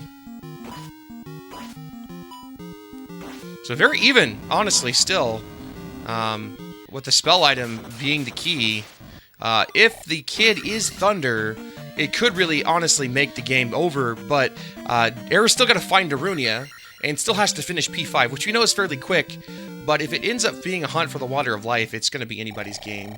So very even, honestly, still. With the spell item being the key. If the kid is Thunder, it could really, honestly, make the game over. But Error's still got to find Darunia, and still has to finish P5, which we know is fairly quick. But if it ends up being a hunt for the Water of Life, it's going to be anybody's game.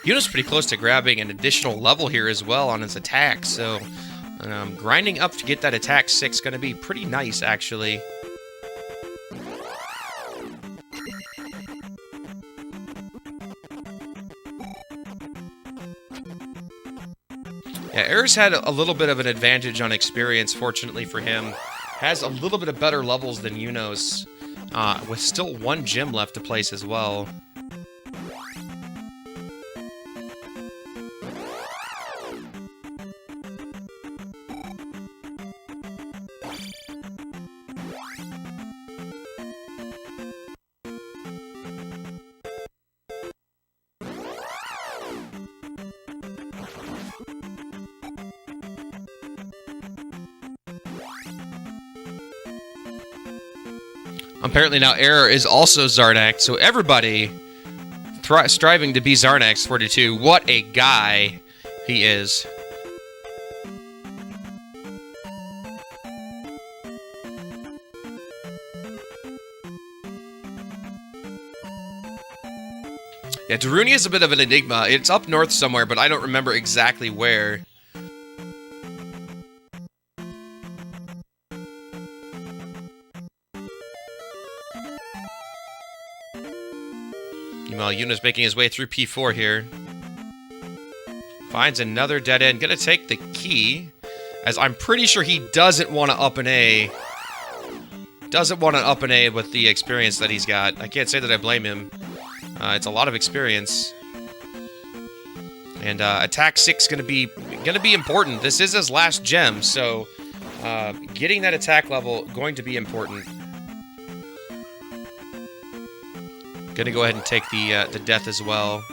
Eunosxx pretty close to grabbing an additional level here as well on his attack, so grinding up to get that attack 6 going to be pretty nice, actually. Yeah, Error's had a little bit of an advantage on experience, fortunately for him. Has a little bit of better levels than Eunosxx, with still 1 gem left to place as well. Apparently now Error is also Zarnax, so everybody striving to be Zarnax 42. What a guy he is. Yeah, Darunia is a bit of an enigma. It's up north somewhere, but I don't remember exactly where. Meanwhile, Eunosxx making his way through P4 here. Finds another dead end. Gonna take the key, as I'm pretty sure he doesn't want to up an A. Doesn't want to up an A with the experience that he's got. I can't say that I blame him. It's a lot of experience. And attack 6 gonna be important. This is his last gem, so getting that attack level going to be important. Gonna go ahead and take the death as well.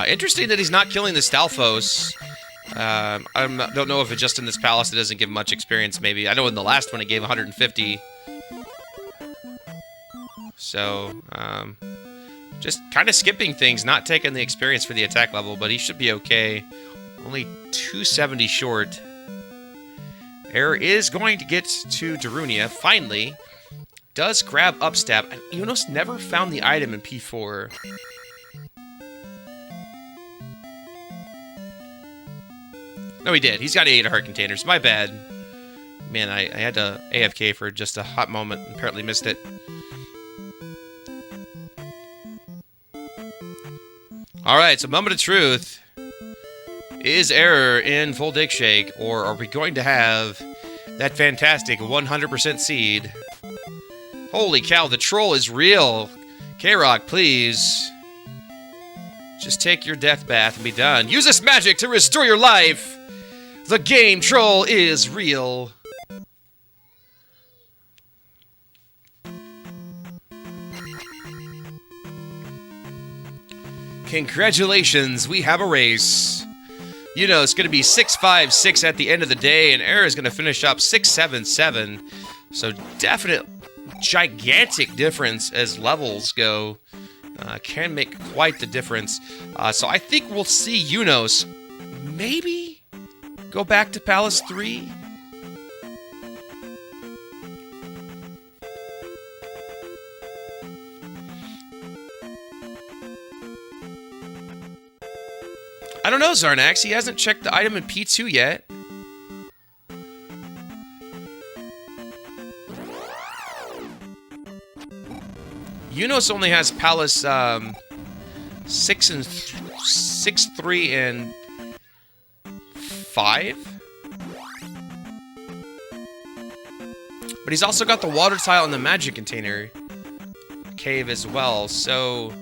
Interesting that he's not killing the Stalfos. I don't know if it's just in this palace it doesn't give much experience, maybe. I know in the last one it gave 150. So, just kind of skipping things, not taking the experience for the attack level, but he should be okay. Only 270 short. Error is going to get to Darunia, finally. Does grab upstab, and Eunosxx never found the item in P4. No, he did. He's got 8 heart containers. My bad. Man, I had to AFK for just a hot moment and apparently missed it. Alright, so moment of truth. Is Error in full dick shake, or are we going to have that fantastic 100% seed? Holy cow, the troll is real. K-Rock, please. Just take your death bath and be done. Use this magic to restore your life. The game troll is real. Congratulations, we have a race. You know, it's going to be 6-5-6 at the end of the day, and Error is going to finish up 6-7-7. So definite, gigantic difference as levels go. Can make quite the difference. So I think we'll see Eunosxx maybe go back to Palace 3. I don't know, Zarnax. He hasn't checked the item in P2 yet. Eunosxx only has Palace 6, 3, and 5. But he's also got the water tile and the magic container cave as well. So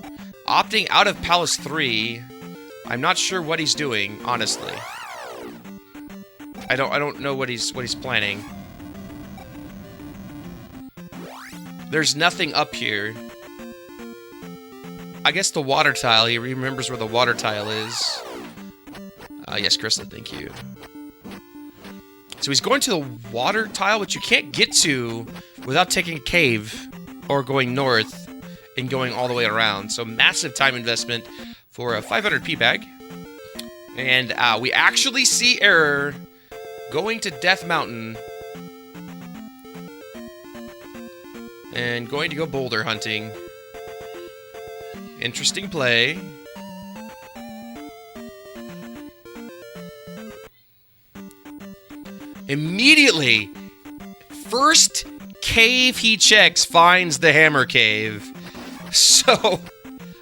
opting out of Palace 3, I'm not sure what he's doing, honestly. I don't know what he's planning. There's nothing up here. I guess the water tile. He remembers where the water tile is. Yes, Krista, thank you. So he's going to the water tile, which you can't get to without taking a cave or going north and going all the way around. So massive time investment for a 500p bag. And we actually see Error going to Death Mountain and going to go boulder hunting. Interesting play. Immediately, first cave he checks finds the hammer cave. So,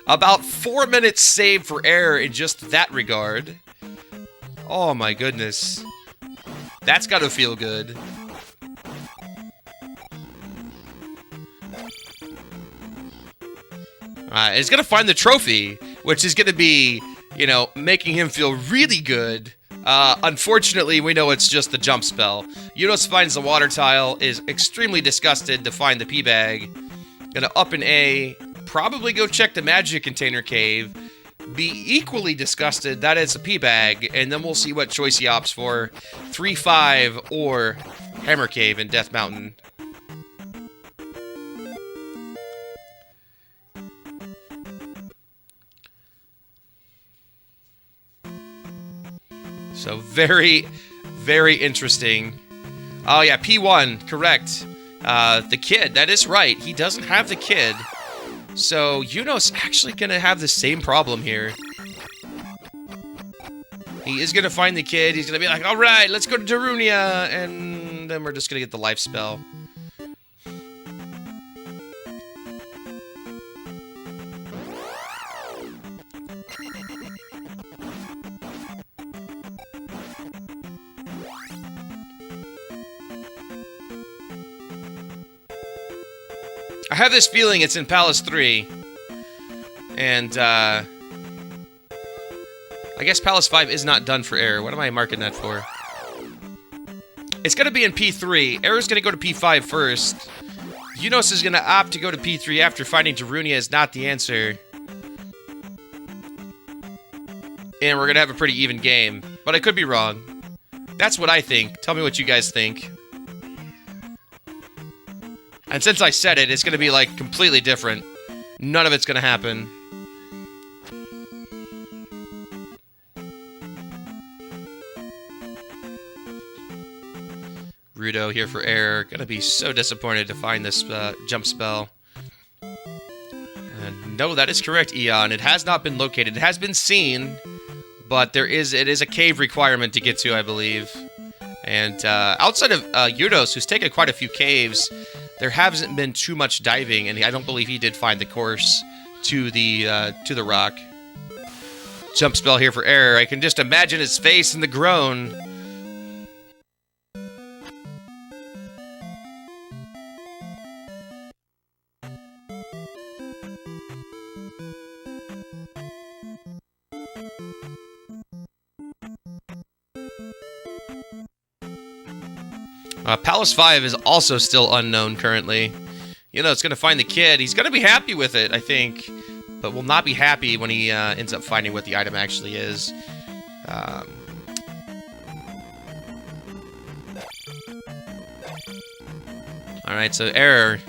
about 4 minutes saved for Error in just that regard. Oh my goodness. That's gotta feel good. He's gonna find the trophy, which is gonna be, you know, making him feel really good. Unfortunately, we know it's just the jump spell. Eunosxx finds the water tile, is extremely disgusted to find the P-bag. Gonna up an A, probably go check the magic container cave, be equally disgusted that it's a P-bag, and then we'll see what choice he opts for. 3-5 or Hammer Cave in Death Mountain. So very, very interesting. Oh yeah, P1, correct. The kid, that is right. He doesn't have the kid. So Eunosxx actually gonna have the same problem here. He is gonna find the kid. He's gonna be like, all right, let's go to Darunia, and then we're just gonna get the life spell. I have this feeling it's in Palace 3. And, I guess Palace 5 is not done for Error. What am I marking that for? It's gonna be in P3. Error's gonna go to P5 first. Eunosxx is gonna opt to go to P3 after finding Darunia is not the answer. And we're gonna have a pretty even game. But I could be wrong. That's what I think. Tell me what you guys think. And since I said it, it's going to be, like, completely different. None of it's going to happen. Rudo here for Error. Going to be so disappointed to find this jump spell. And no, that is correct, Eon. It has not been located. It has been seen, but it is a cave requirement to get to, I believe. And outside of Eunosxx, who's taken quite a few caves, there hasn't been too much diving, and I don't believe he did find the course to the rock. Jump spell here for Error. I can just imagine his face and the groan. Palace 5 is also still unknown currently. You know, it's going to find the kid. He's going to be happy with it, I think. But will not be happy when he ends up finding what the item actually is. Alright, so Error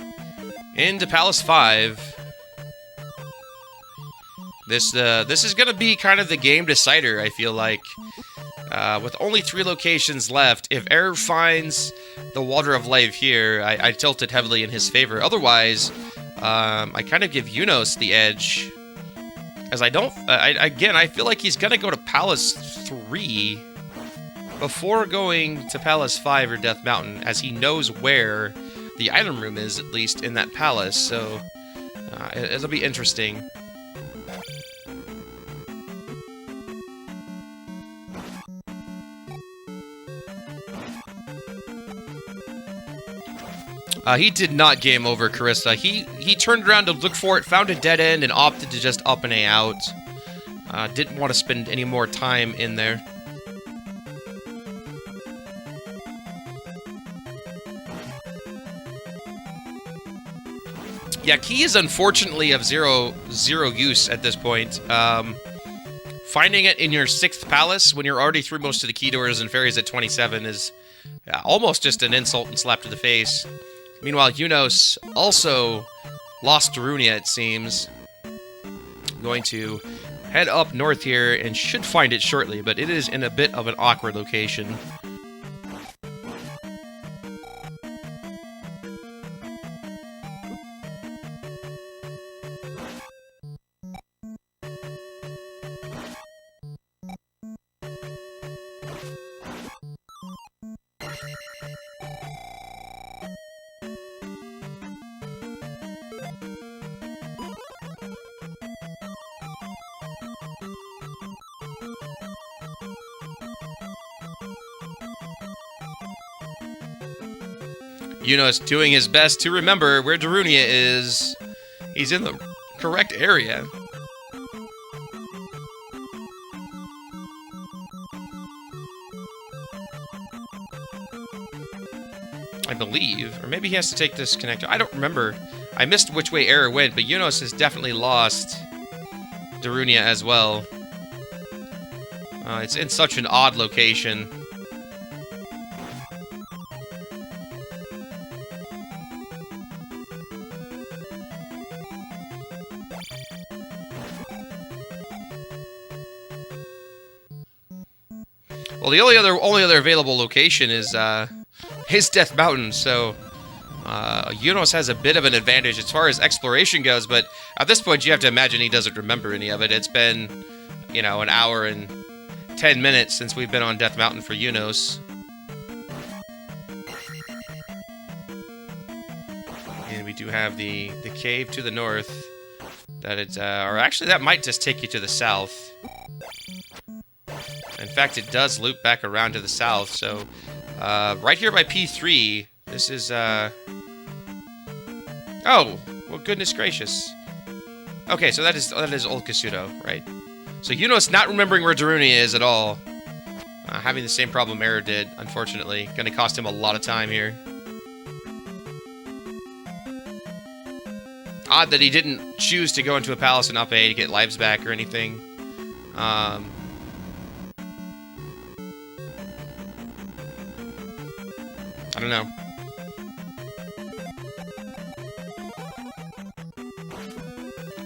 into Palace 5. This is going to be kind of the game decider, I feel like. With only 3 locations left, if Error finds the Water of Life here, I tilt it heavily in his favor. Otherwise, I kind of give Eunosxx the edge. As I don't... again, I feel like he's going to go to Palace 3 before going to Palace 5 or Death Mountain, as he knows where the item room is, at least, in that palace. So, it'll be interesting. He did not game over Carissa. He turned around to look for it, found a dead end, and opted to just up and A out. Didn't want to spend any more time in there. Yeah, key is unfortunately of zero use at this point. Finding it in your 6th palace when you're already through most of the key doors and fairies at 27 is almost just an insult and slap to the face. Meanwhile, Eunosxx also lost Darunia, it seems. I'm going to head up north here and should find it shortly, but it is in a bit of an awkward location. Eunosxx doing his best to remember where Darunia is. He's in the correct area. I believe. Or maybe he has to take this connector. I don't remember. I missed which way Error went, but Eunosxx has definitely lost Darunia as well. It's in such an odd location. Well, the only other available location is Death Mountain, so Eunosxx has a bit of an advantage as far as exploration goes, but at this point you have to imagine he doesn't remember any of it. It's been, an hour and 10 minutes since we've been on Death Mountain for Eunosxx. And we do have the cave to the north. That it's, or actually that might just take you to the south. In fact, it does loop back around to the south, so right here by P3, this is, oh, well, goodness gracious. Okay, so that is Old Kasuto, right? So Eunosxx not remembering where Darunia is at all. Having the same problem Error did, unfortunately. Going to cost him a lot of time here. Odd that he didn't choose to go into a palace in up A to get lives back or anything. I don't know.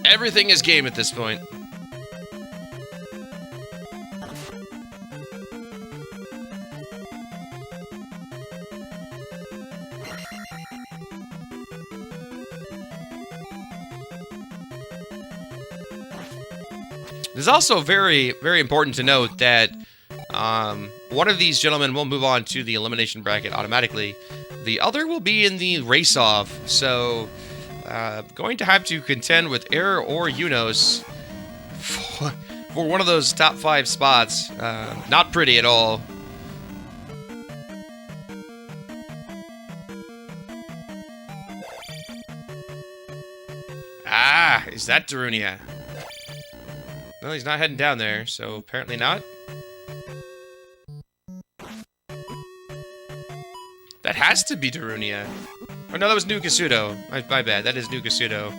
Everything is game at this point. It's also very, very important to note that one of these gentlemen will move on to the elimination bracket automatically. The other will be in the race-off, so going to have to contend with Error or Eunosxx for one of those top 5 spots. Not pretty at all. Ah, is that Darunia? No, he's not heading down there, so apparently not. That has to be Darunia. Oh, no, that was New Kasuto. My bad. That is New Kasuto.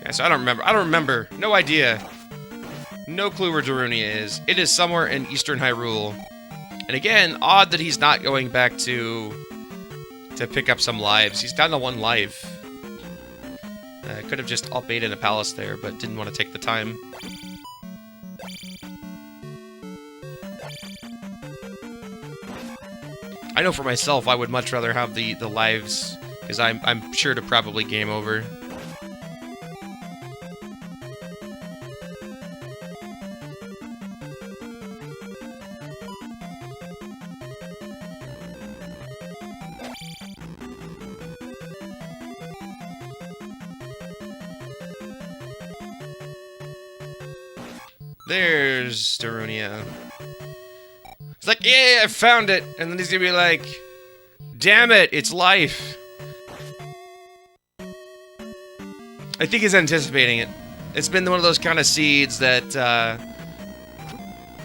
Yeah, so I don't remember. No idea. No clue where Darunia is. It is somewhere in Eastern Hyrule. And again, odd that he's not going back to pick up some lives. He's down to 1 life. Could have just up-8 a palace there, but didn't want to take the time. I know for myself, I would much rather have the lives, because I'm sure to probably game over. There's Darunia. It's like, yeah, I found it! And then he's gonna be like, damn it, it's life. I think he's anticipating it. It's been one of those kind of seeds that,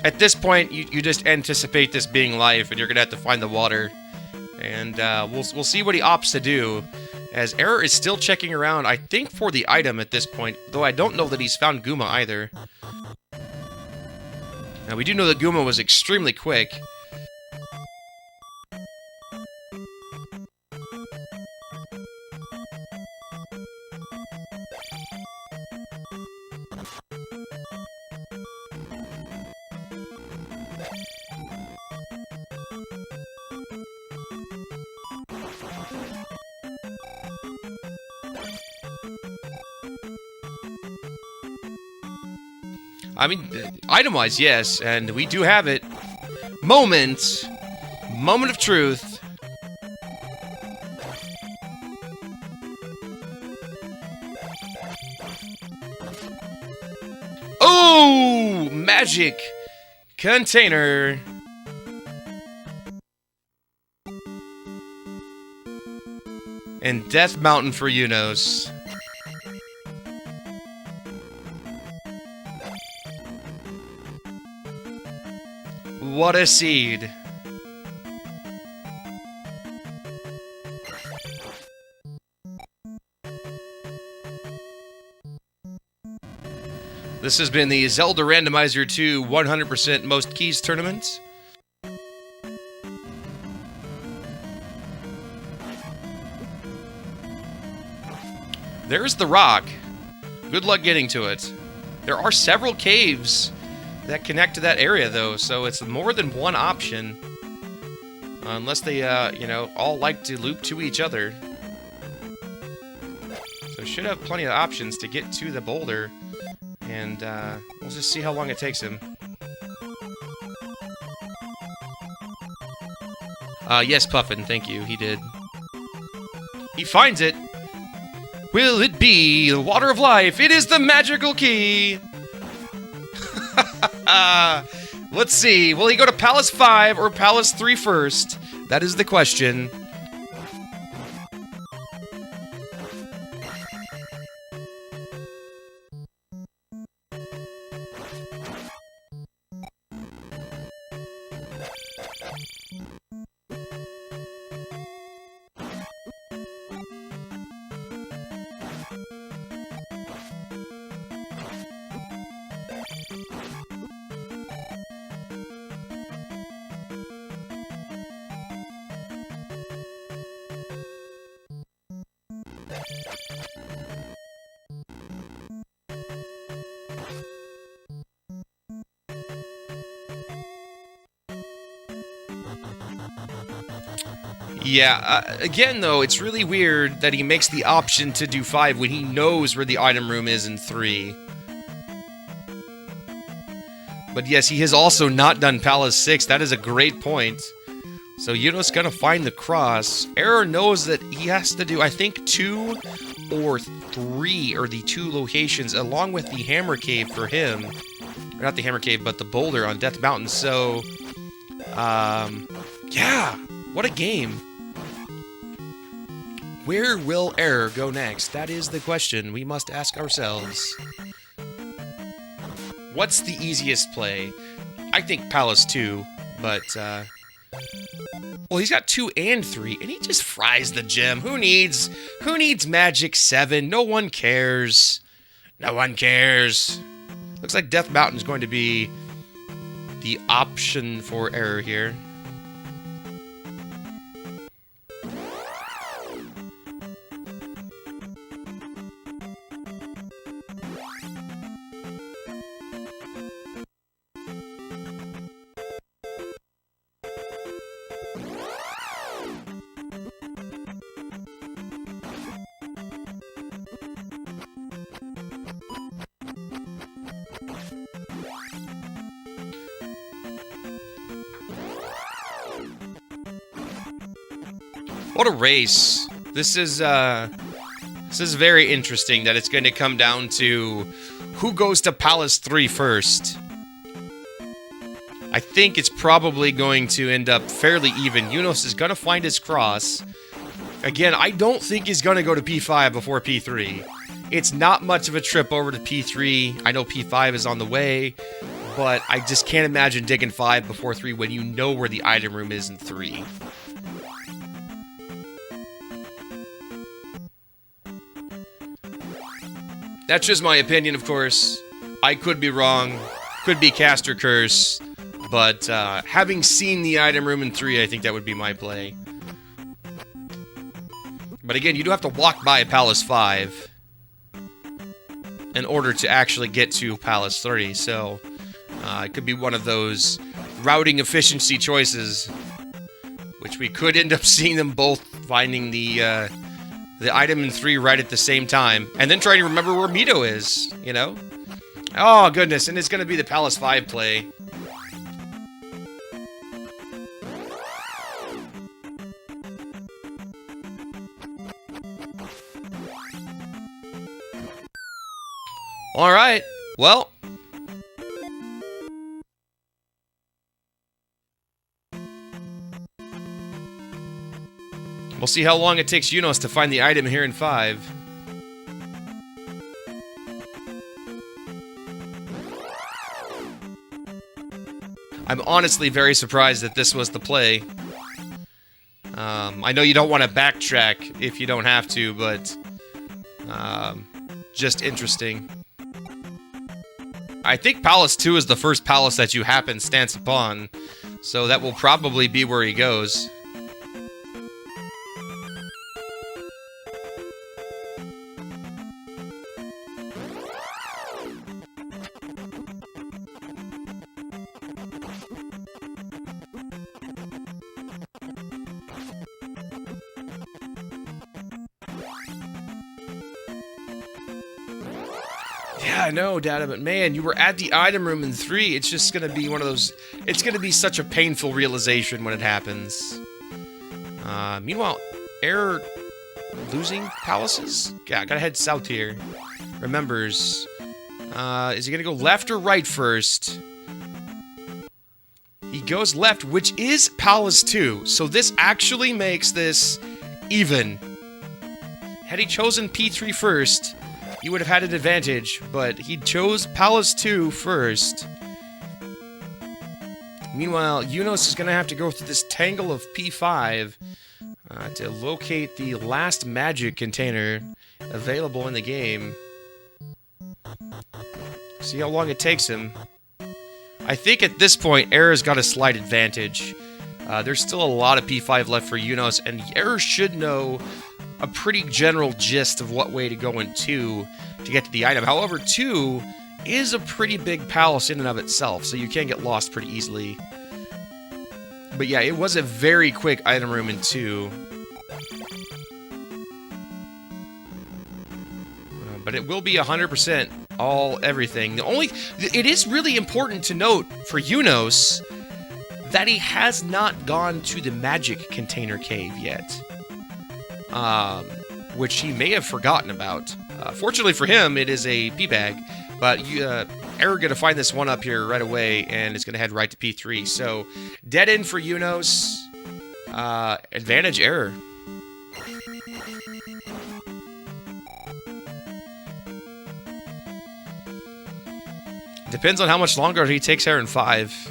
at this point, you just anticipate this being life, and you're gonna have to find the water. And we'll see what he opts to do. As Error is still checking around, I think for the item at this point, though I don't know that he's found Gooma either. Now, we do know that Gooma was extremely quick. I mean, item-wise, yes, and we do have it. Moment of truth. Oh, magic container. And Death Mountain for Eunosxx. What a seed. This has been the Zelda Randomizer 2 100% Most Keys Tournament. There's the rock. Good luck getting to it. There are several caves that connect to that area, though, so it's more than one option. Unless they, you know, all like to loop to each other. So should have plenty of options to get to the boulder. And, we'll just see how long it takes him. Yes, Puffin, thank you, he did. He finds it! Will it be the water of life? It is the magical key! Let's see. Will he go to Palace 5 or Palace 3 first? That is the question. Yeah, again, though, it's really weird that he makes the option to do 5 when he knows where the item room is in 3. But yes, he has also not done Palace 6. That is a great point. So Eunosxx gonna find the cross. Error knows that he has to do, I think, 2 or 3 are the 2 locations, along with the Hammer Cave for him. Or not the Hammer Cave, but the boulder on Death Mountain. So, yeah, what a game. Where will Error go next? That is the question we must ask ourselves. What's the easiest play? I think Palace 2, but, well, he's got 2 and 3, and he just fries the gem. Who needs Magic 7? No one cares. No one cares. Looks like Death Mountain is going to be the option for Error here. What a race. This is very interesting that it's going to come down to who goes to Palace 3 first. I think it's probably going to end up fairly even. Eunosxx is going to find his cross. Again, I don't think he's going to go to P5 before P3. It's not much of a trip over to P3. I know P5 is on the way, but I just can't imagine digging 5 before 3 when you know where the item room is in 3. That's just my opinion, of course. I could be wrong. Could be caster curse. But having seen the item room in 3, I think that would be my play. But again, you do have to walk by Palace 5 in order to actually get to Palace 3, so it could be one of those routing efficiency choices, which we could end up seeing them both finding the item in 3 right at the same time, and then trying to remember where Mito is, you know? Oh, goodness, and it's going to be the Palace 5 play. Alright, well. We'll see how long it takes Eunosxx to find the item here in 5. I'm honestly very surprised that this was the play. I know you don't want to backtrack if you don't have to, but just interesting. I think Palace 2 is the first palace that you happenstance upon, so that will probably be where he goes. Yeah, I know, Data, but man, you were at the item room in 3. It's just gonna be one of those... It's gonna be such a painful realization when it happens. Meanwhile, Error losing palaces? Yeah, gotta head south here. Remembers. Is he gonna go left or right first? He goes left, which is Palace 2. So this actually makes this even. Had he chosen P3 first, he would have had an advantage, but he chose Palace 2 first. Meanwhile, Eunosxx is going to have to go through this tangle of P5 to locate the last magic container available in the game. See how long it takes him. I think at this point, Error's got a slight advantage. There's still a lot of P5 left for Eunosxx, and Error should know a pretty general gist of what way to go in 2 to get to the item. However, 2 is a pretty big palace in and of itself, so you can get lost pretty easily. But yeah, it was a very quick item room in 2. But it will be 100% all everything. It is really important to note for Eunosxx that he has not gone to the magic container cave yet. Which he may have forgotten about. Fortunately for him, it is a P-bag, but Error gonna find this one up here right away, and is gonna head right to P3. So, dead end for Eunosxx. Advantage Error. Depends on how much longer he takes Error in 5.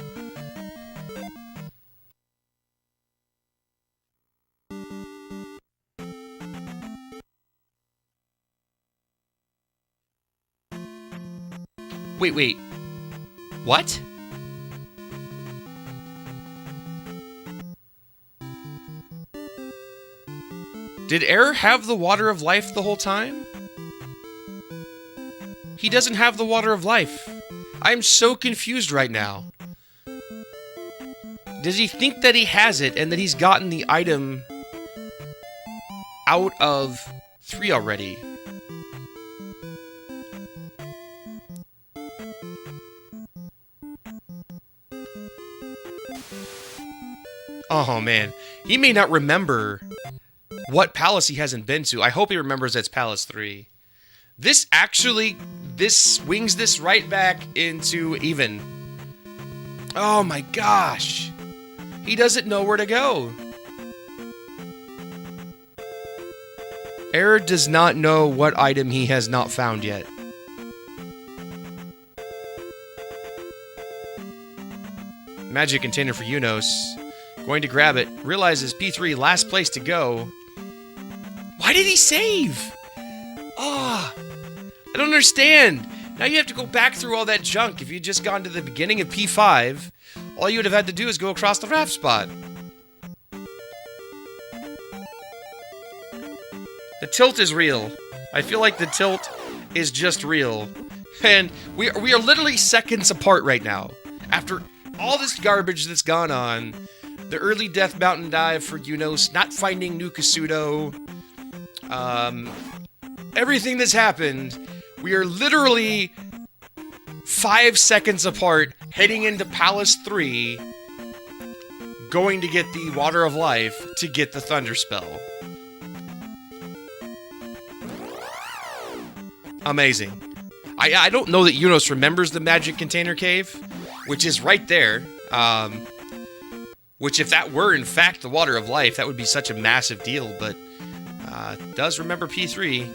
Wait. What? Did Error have the Water of Life the whole time? He doesn't have the Water of Life. I'm so confused right now. Does he think that he has it and that he's gotten the item out of 3 already? Oh, man. He may not remember what palace he hasn't been to. I hope he remembers that's Palace 3. This swings this right back into even. Oh, my gosh. He doesn't know where to go. Error does not know what item he has not found yet. Magic container for Eunosxx. Going to grab it. Realizes P3, last place to go. Why did he save? Ah, I don't understand. Now you have to go back through all that junk. If you'd just gone to the beginning of P5, all you would have had to do is go across the raft spot. The tilt is real. I feel like the tilt is just real. And we are literally seconds apart right now. After all this garbage that's gone on, the early Death Mountain dive for Eunosxx, not finding New Kasuto, everything that's happened, we are literally 5 seconds apart, heading into Palace 3, going to get the Water of Life to get the Thunder Spell. Amazing. I don't know that Eunosxx remembers the Magic Container Cave, which is right there. Which, if that were in fact the Water of Life, that would be such a massive deal, but does remember P3.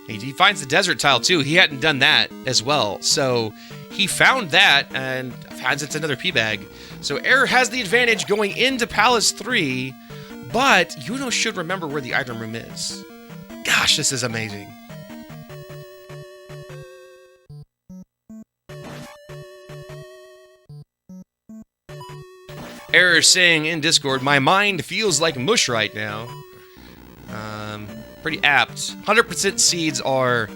He finds the desert tile too. He hadn't done that as well, so he found that and finds it's another P-bag. So Error has the advantage going into Palace 3, but Eunosxx should remember where the item room is. Gosh, this is amazing. Error saying in Discord, my mind feels like mush right now. Pretty apt. 100% seeds are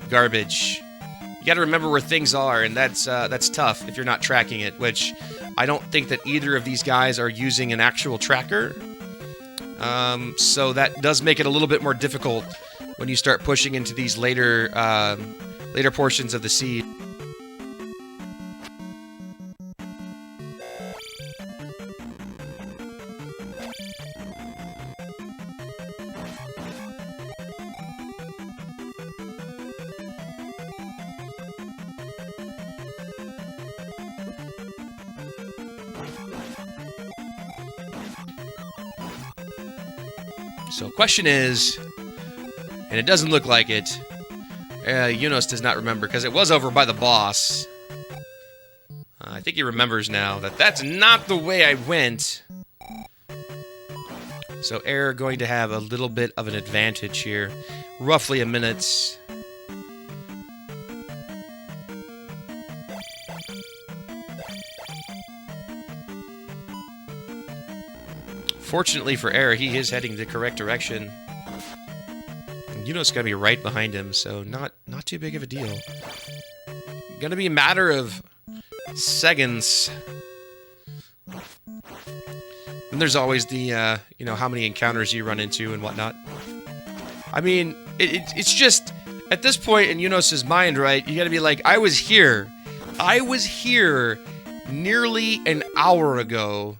garbage. You gotta remember where things are, and that's tough if you're not tracking it, which I don't think that either of these guys are using an actual tracker. So that does make it a little bit more difficult when you start pushing into these later portions of the seed. So question is, and it doesn't look like it, Eunosxx does not remember, because it was over by the boss. I think he remembers now that that's not the way I went. So Error going to have a little bit of an advantage here. Roughly a minute. Fortunately for Error, he is heading the correct direction. And Eunosxx gonna be right behind him, so not too big of a deal. Gonna be a matter of seconds. And there's always the, how many encounters you run into and whatnot. I mean, it's just, at this point in Eunosx's mind, right, you gotta be like, I was here nearly an hour ago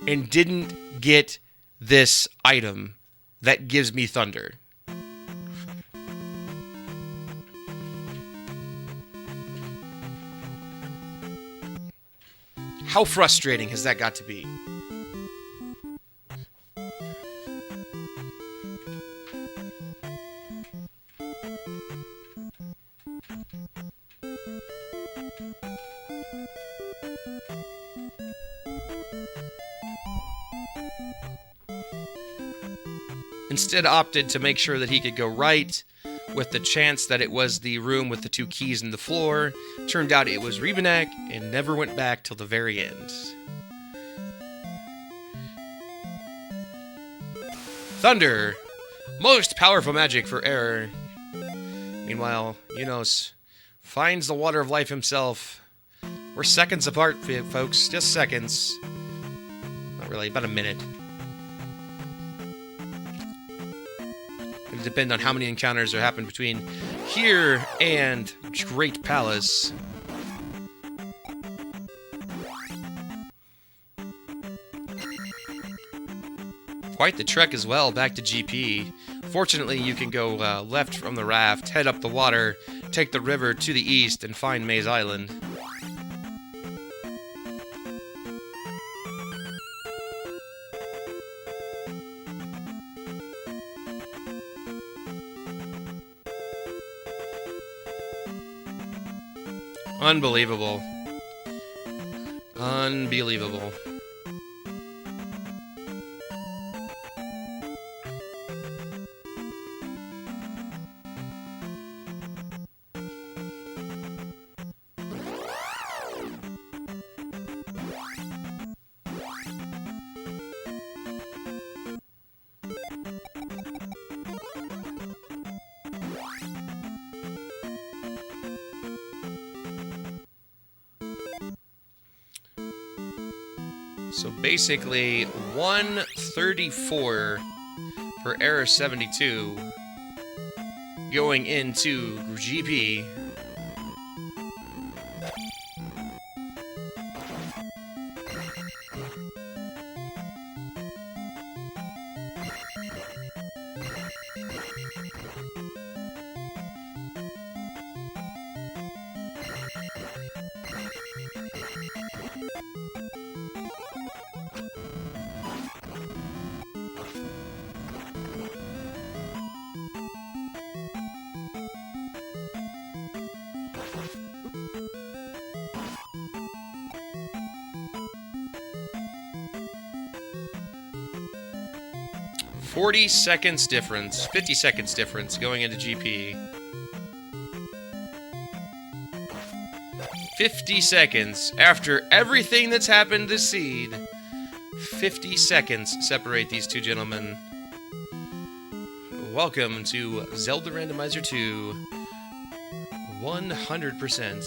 and didn't get this item that gives me thunder. How frustrating has that got to be? Instead opted to make sure that he could go right, with the chance that it was the room with the 2 keys in the floor. Turned out it was Rebenek, and never went back till the very end. Thunder! Most powerful magic for Error. Meanwhile, Eunosxx finds the Water of Life himself. We're seconds apart, folks. Just seconds. Not really, about a minute. It'll depend on how many encounters there happen between here and Great Palace. Quite the trek as well, back to GP. Fortunately, you can go left from the raft, head up the water, take the river to the east, and find Maze Island. Unbelievable. Unbelievable. So basically, 134 for Error72 going into GP. $40 difference, 50 seconds difference going into GP. 50 seconds after everything that's happened this seed. 50 seconds separate these two gentlemen. Welcome to Zelda Randomizer 2. 100%.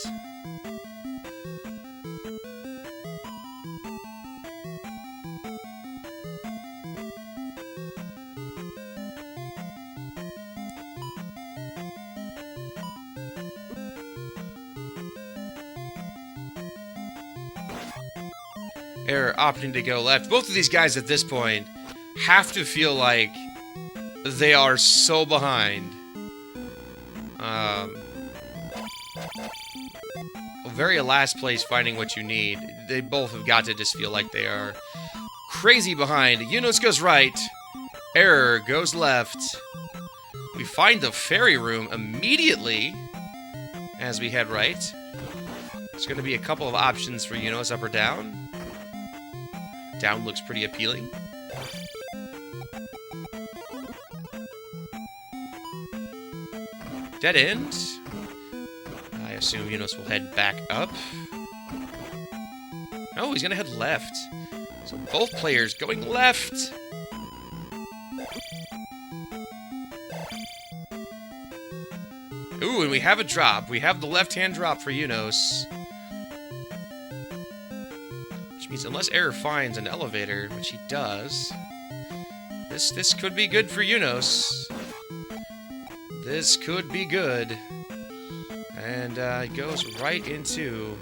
Error opting to go left. Both of these guys at this point have to feel like they are so behind. Very last place finding what you need. They both have got to just feel like they are crazy behind. Eunosxx goes right. Error goes left. We find the fairy room immediately as we head right. There's going to be a couple of options for Eunosxx, up or down. Down looks pretty appealing. Dead end. I assume Eunosxx will head back up. Oh, he's gonna head left. So both players going left. Ooh, and we have a drop. We have the left-hand drop for Eunosxx. Which means unless Error finds an elevator, which he does, this could be good for Eunosxx. This could be good. And it goes right into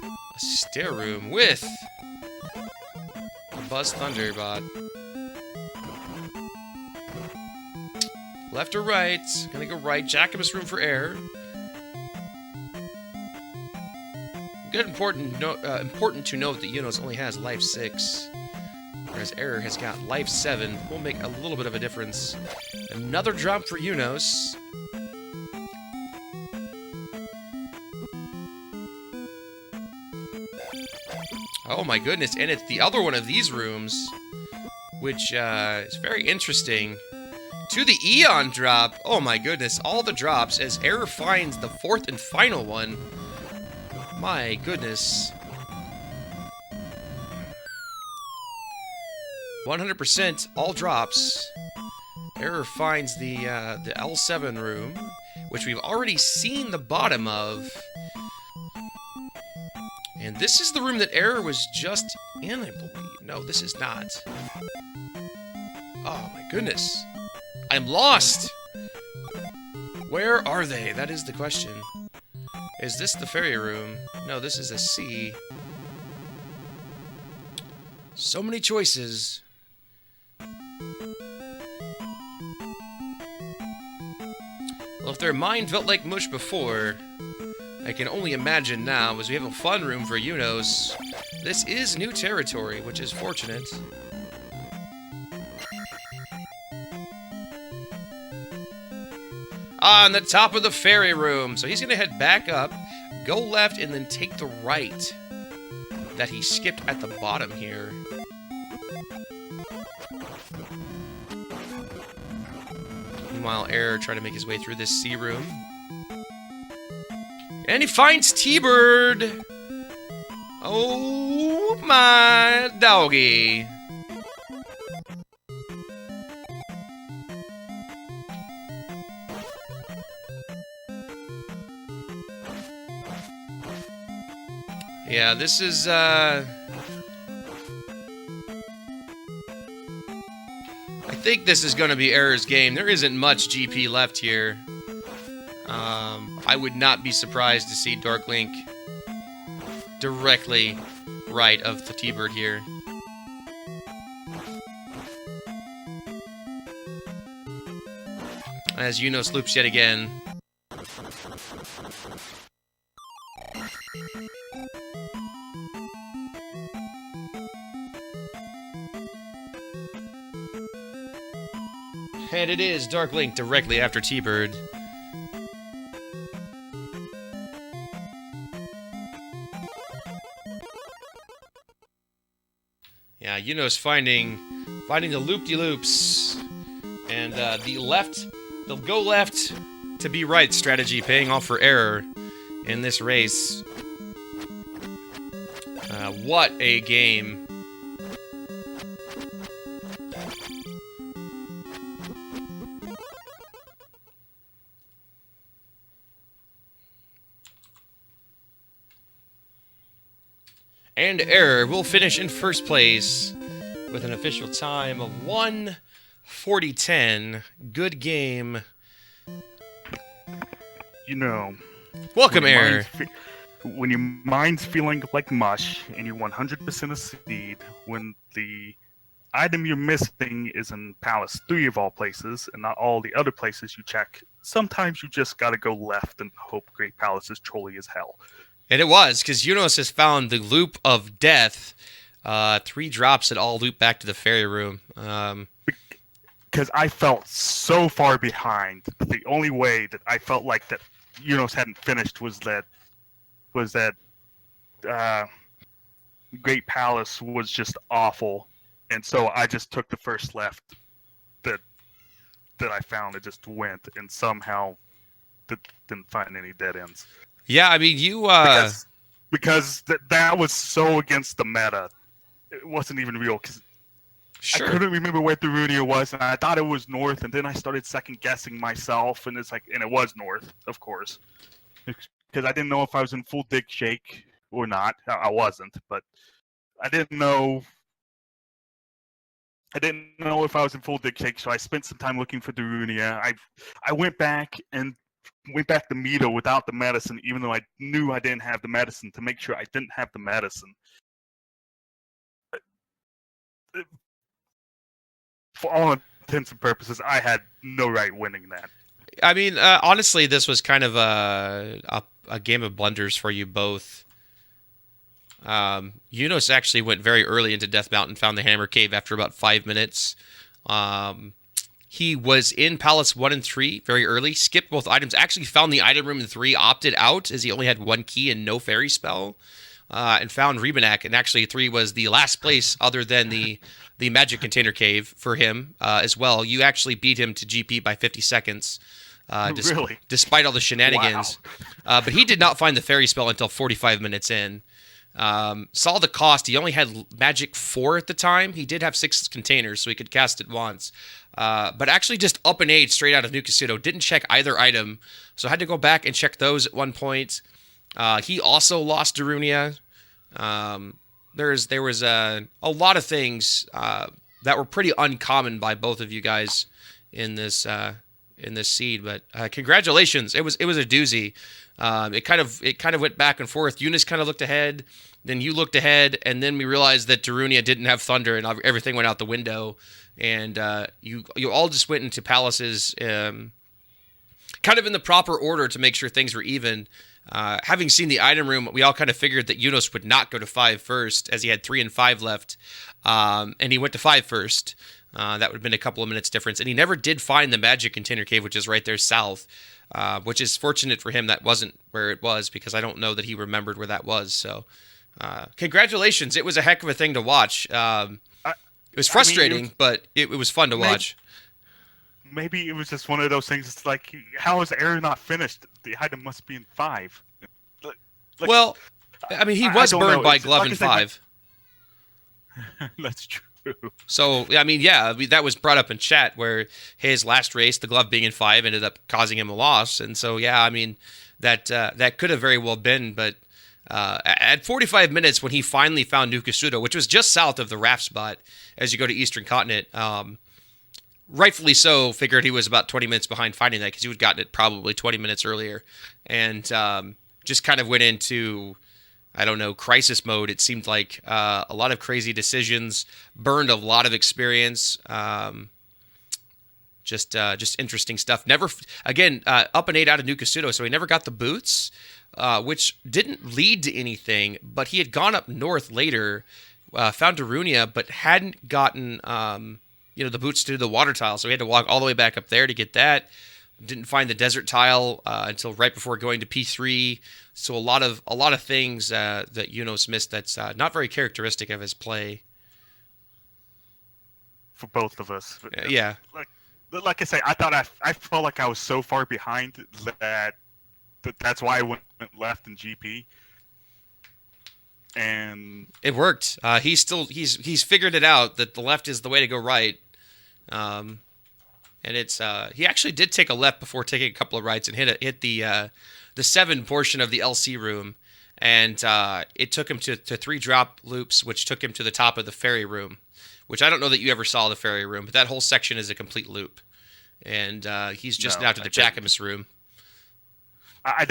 a stair room with a Buzz Thunderbot. Left or right? Gonna go right. Jacobus room for Error. Good, important to note that Eunosxx only has life 6, whereas Error has got life 7. Will make a little bit of a difference. Another drop for Eunosxx. Oh my goodness, and it's the other one of these rooms, which is very interesting. To the Eon drop. Oh my goodness, all the drops as Error finds the 4th and final one. My goodness. 100% all drops. Error finds the L7 room, which we've already seen the bottom of. And this is the room that Error was just in, I believe. No, this is not. Oh my goodness. I'm lost! Where are they? That is the question. Is this the fairy room? No, this is a C. So many choices. Well, if their mind felt like mush before, I can only imagine now, as we have a fun room for Eunosxx. This is new territory, which is fortunate. On the top of the fairy room. So he's going to head back up, go left, and then take the right that he skipped at the bottom here. Meanwhile, Error trying to make his way through this C room. And he finds T-Bird! Oh my doggy. Yeah, this is, I think this is going to be Error's game. There isn't much GP left here. I would not be surprised to see Dark Link directly right of the T-Bird here. As Eunosxx loops yet again. And it is Dark Link directly after T-Bird. Yeah, Eunosxx finding the loop-de-loops. And the go left to be right strategy paying off for Error in this race. What a game. And Error will finish in first place with an official time of 1:40:10. Good game. You know, Welcome, Error. When your mind's feeling like mush and you're 100% a seed, when the item you're missing is in Palace 3 of all places and not all the other places you check, sometimes you just gotta go left and hope Great Palace is trolly as hell. And it was, because Eunosxx has found the loop of death. 3 drops that all loop back to the fairy room. Because I felt so far behind. The only way that I felt like that Eunosxx hadn't finished was that Great Palace was just awful, and so I just took the first left that I found. It just went, and somehow didn't find any dead ends. Yeah, I mean, you... Because that was so against the meta. It wasn't even real, because sure. I couldn't remember where Darunia was, and I thought it was north, and then I started second-guessing myself, and and it was north, of course. Because I didn't know if I was in full dig shake or not. I wasn't, but I didn't know if I was in full dig shake, so I spent some time looking for Darunia. I went back to Meta without the medicine, even though I knew I didn't have the medicine, to make sure I didn't have the medicine. For all intents and purposes, I had no right winning that. I mean, honestly, this was kind of a game of blunders for you both. Eunosxx actually went very early into Death Mountain, found the Hammer Cave after about 5 minutes. He was in Palace 1 and 3 very early, skipped both items, actually found the item room in 3, opted out as he only had 1 key and no fairy spell, and found Rebanak. And actually 3 was the last place other than the magic container cave for him as well. You actually beat him to GP by 50 seconds. Really? Despite all the shenanigans. Wow. But he did not find the fairy spell until 45 minutes in. Saw the cost. He only had magic 4 at the time. He did have 6 containers, so he could cast it once. But actually just up and ate straight out of New Casino. Didn't check either item, so had to go back and check those at one point. He also lost Darunia. There was a lot of things that were pretty uncommon by both of you guys in this seed, but congratulations! It was a doozy. It kind of went back and forth. Eunosxx kind of looked ahead, then you looked ahead, and then we realized that Darunia didn't have Thunder, and everything went out the window. And you all just went into Palaces, kind of in the proper order to make sure things were even. Having seen the item room, we all kind of figured that Eunosxx would not go to 5 first, as he had 3 and 5 left, and he went to 5 first. That would have been a couple of minutes difference. And he never did find the magic container cave, which is right there south, which is fortunate for him that wasn't where it was, because I don't know that he remembered where that was. So congratulations. It was a heck of a thing to watch. It was frustrating, but it was fun to watch. Maybe it was just one of those things. It's like, how is Error not finished? The item must be in 5. Well, I mean, he was burned by Glove in 5. That's true. So, I mean, yeah, that was brought up in chat where his last race, the Glove being in 5, ended up causing him a loss. And so, yeah, I mean, that could have very well been. But At 45 minutes, when he finally found Nukasudo, which was just south of the raft spot as you go to Eastern Continent, rightfully so, figured he was about 20 minutes behind finding that because he would have gotten it probably 20 minutes earlier. And just kind of went into, I don't know, crisis mode. It seemed like a lot of crazy decisions, burned a lot of experience. Just interesting stuff. Never, again, up and 8 out of Nukasudo, so he never got the boots, which didn't lead to anything, but he had gone up north later, found Darunia, but hadn't gotten the boots to the water tile, so he had to walk all the way back up there to get that. Didn't find the desert tile until right before going to P3. So a lot of things that Eunosxx missed that's not very characteristic of his play. For both of us. Yeah. Like I say, I felt like I was so far behind that's why I went left in GP. And it worked. He's figured it out that the left is the way to go right. And it's he actually did take a left before taking a couple of rights and hit the 7 portion of the LC room, and it took him to 3 drop loops, which took him to the top of the ferry room, which I don't know that you ever saw the ferry room, but that whole section is a complete loop, and he's just now to the Jackamus room. I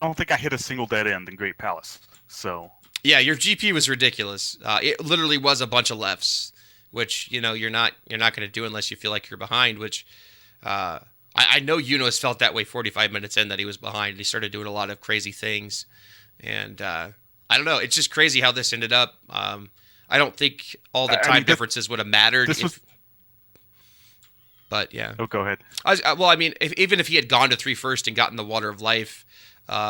don't think I hit a single dead end in Great Palace. So yeah, your GP was ridiculous. It literally was a bunch of lefts, which you're not going to do unless you feel like you're behind. Which I know Eunosxx felt that way 45 minutes in, that he was behind. He started doing a lot of crazy things, and I don't know. It's just crazy how this ended up. I don't think all the time differences would have mattered. But yeah. Oh, go ahead. Even if he had gone to 3 first and gotten the Water of Life,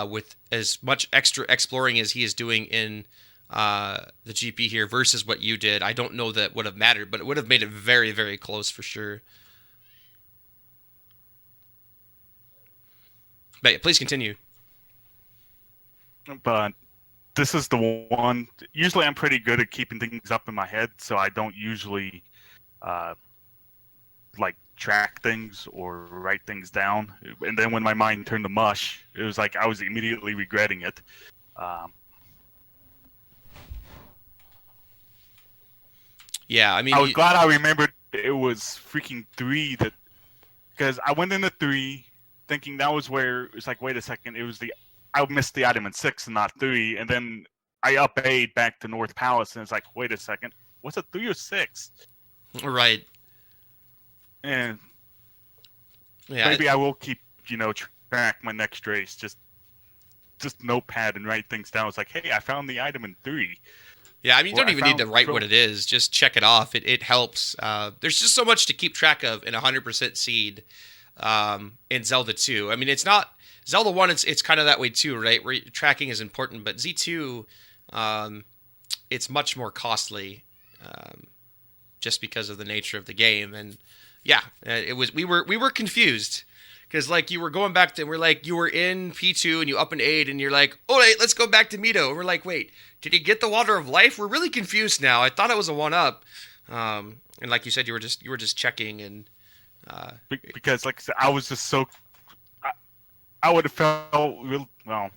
with as much extra exploring as he is doing in the GP here versus what you did, I don't know that would have mattered, but it would have made it very, very close for sure. But please continue. But this is the one. Usually, I'm pretty good at keeping things up in my head, so I don't usually track things or write things down. And then when my mind turned to mush, it was like I was immediately regretting it. Yeah, I mean, I was glad I remembered it was freaking 3 because I went into 3 thinking that was where it's like, wait a second, I missed the item in 6 and not 3, and then I up-A'd back to North Palace and it's like, wait a second, what's a 3 or 6? Right. And yeah, maybe I will keep track my next race, just notepad and write things down. It's like, hey, I found the item in 3. Yeah, I mean, you don't even need to write what it is. Just check it off. It helps. There's just so much to keep track of in 100% seed in Zelda 2. I mean, it's not... Zelda 1, it's kind of that way too, right? Where tracking is important, but Z2, it's much more costly just because of the nature of the game. And yeah, we were confused. Because, you were going back to... you were in P2 and you up and 8, and you're like, all right, let's go back to Mito. And we're like, wait, did he get the Water of Life? We're really confused now. I thought it was a 1-up. And like you said, you were just checking. And because, like I said, I was just so... I would have felt real... Well,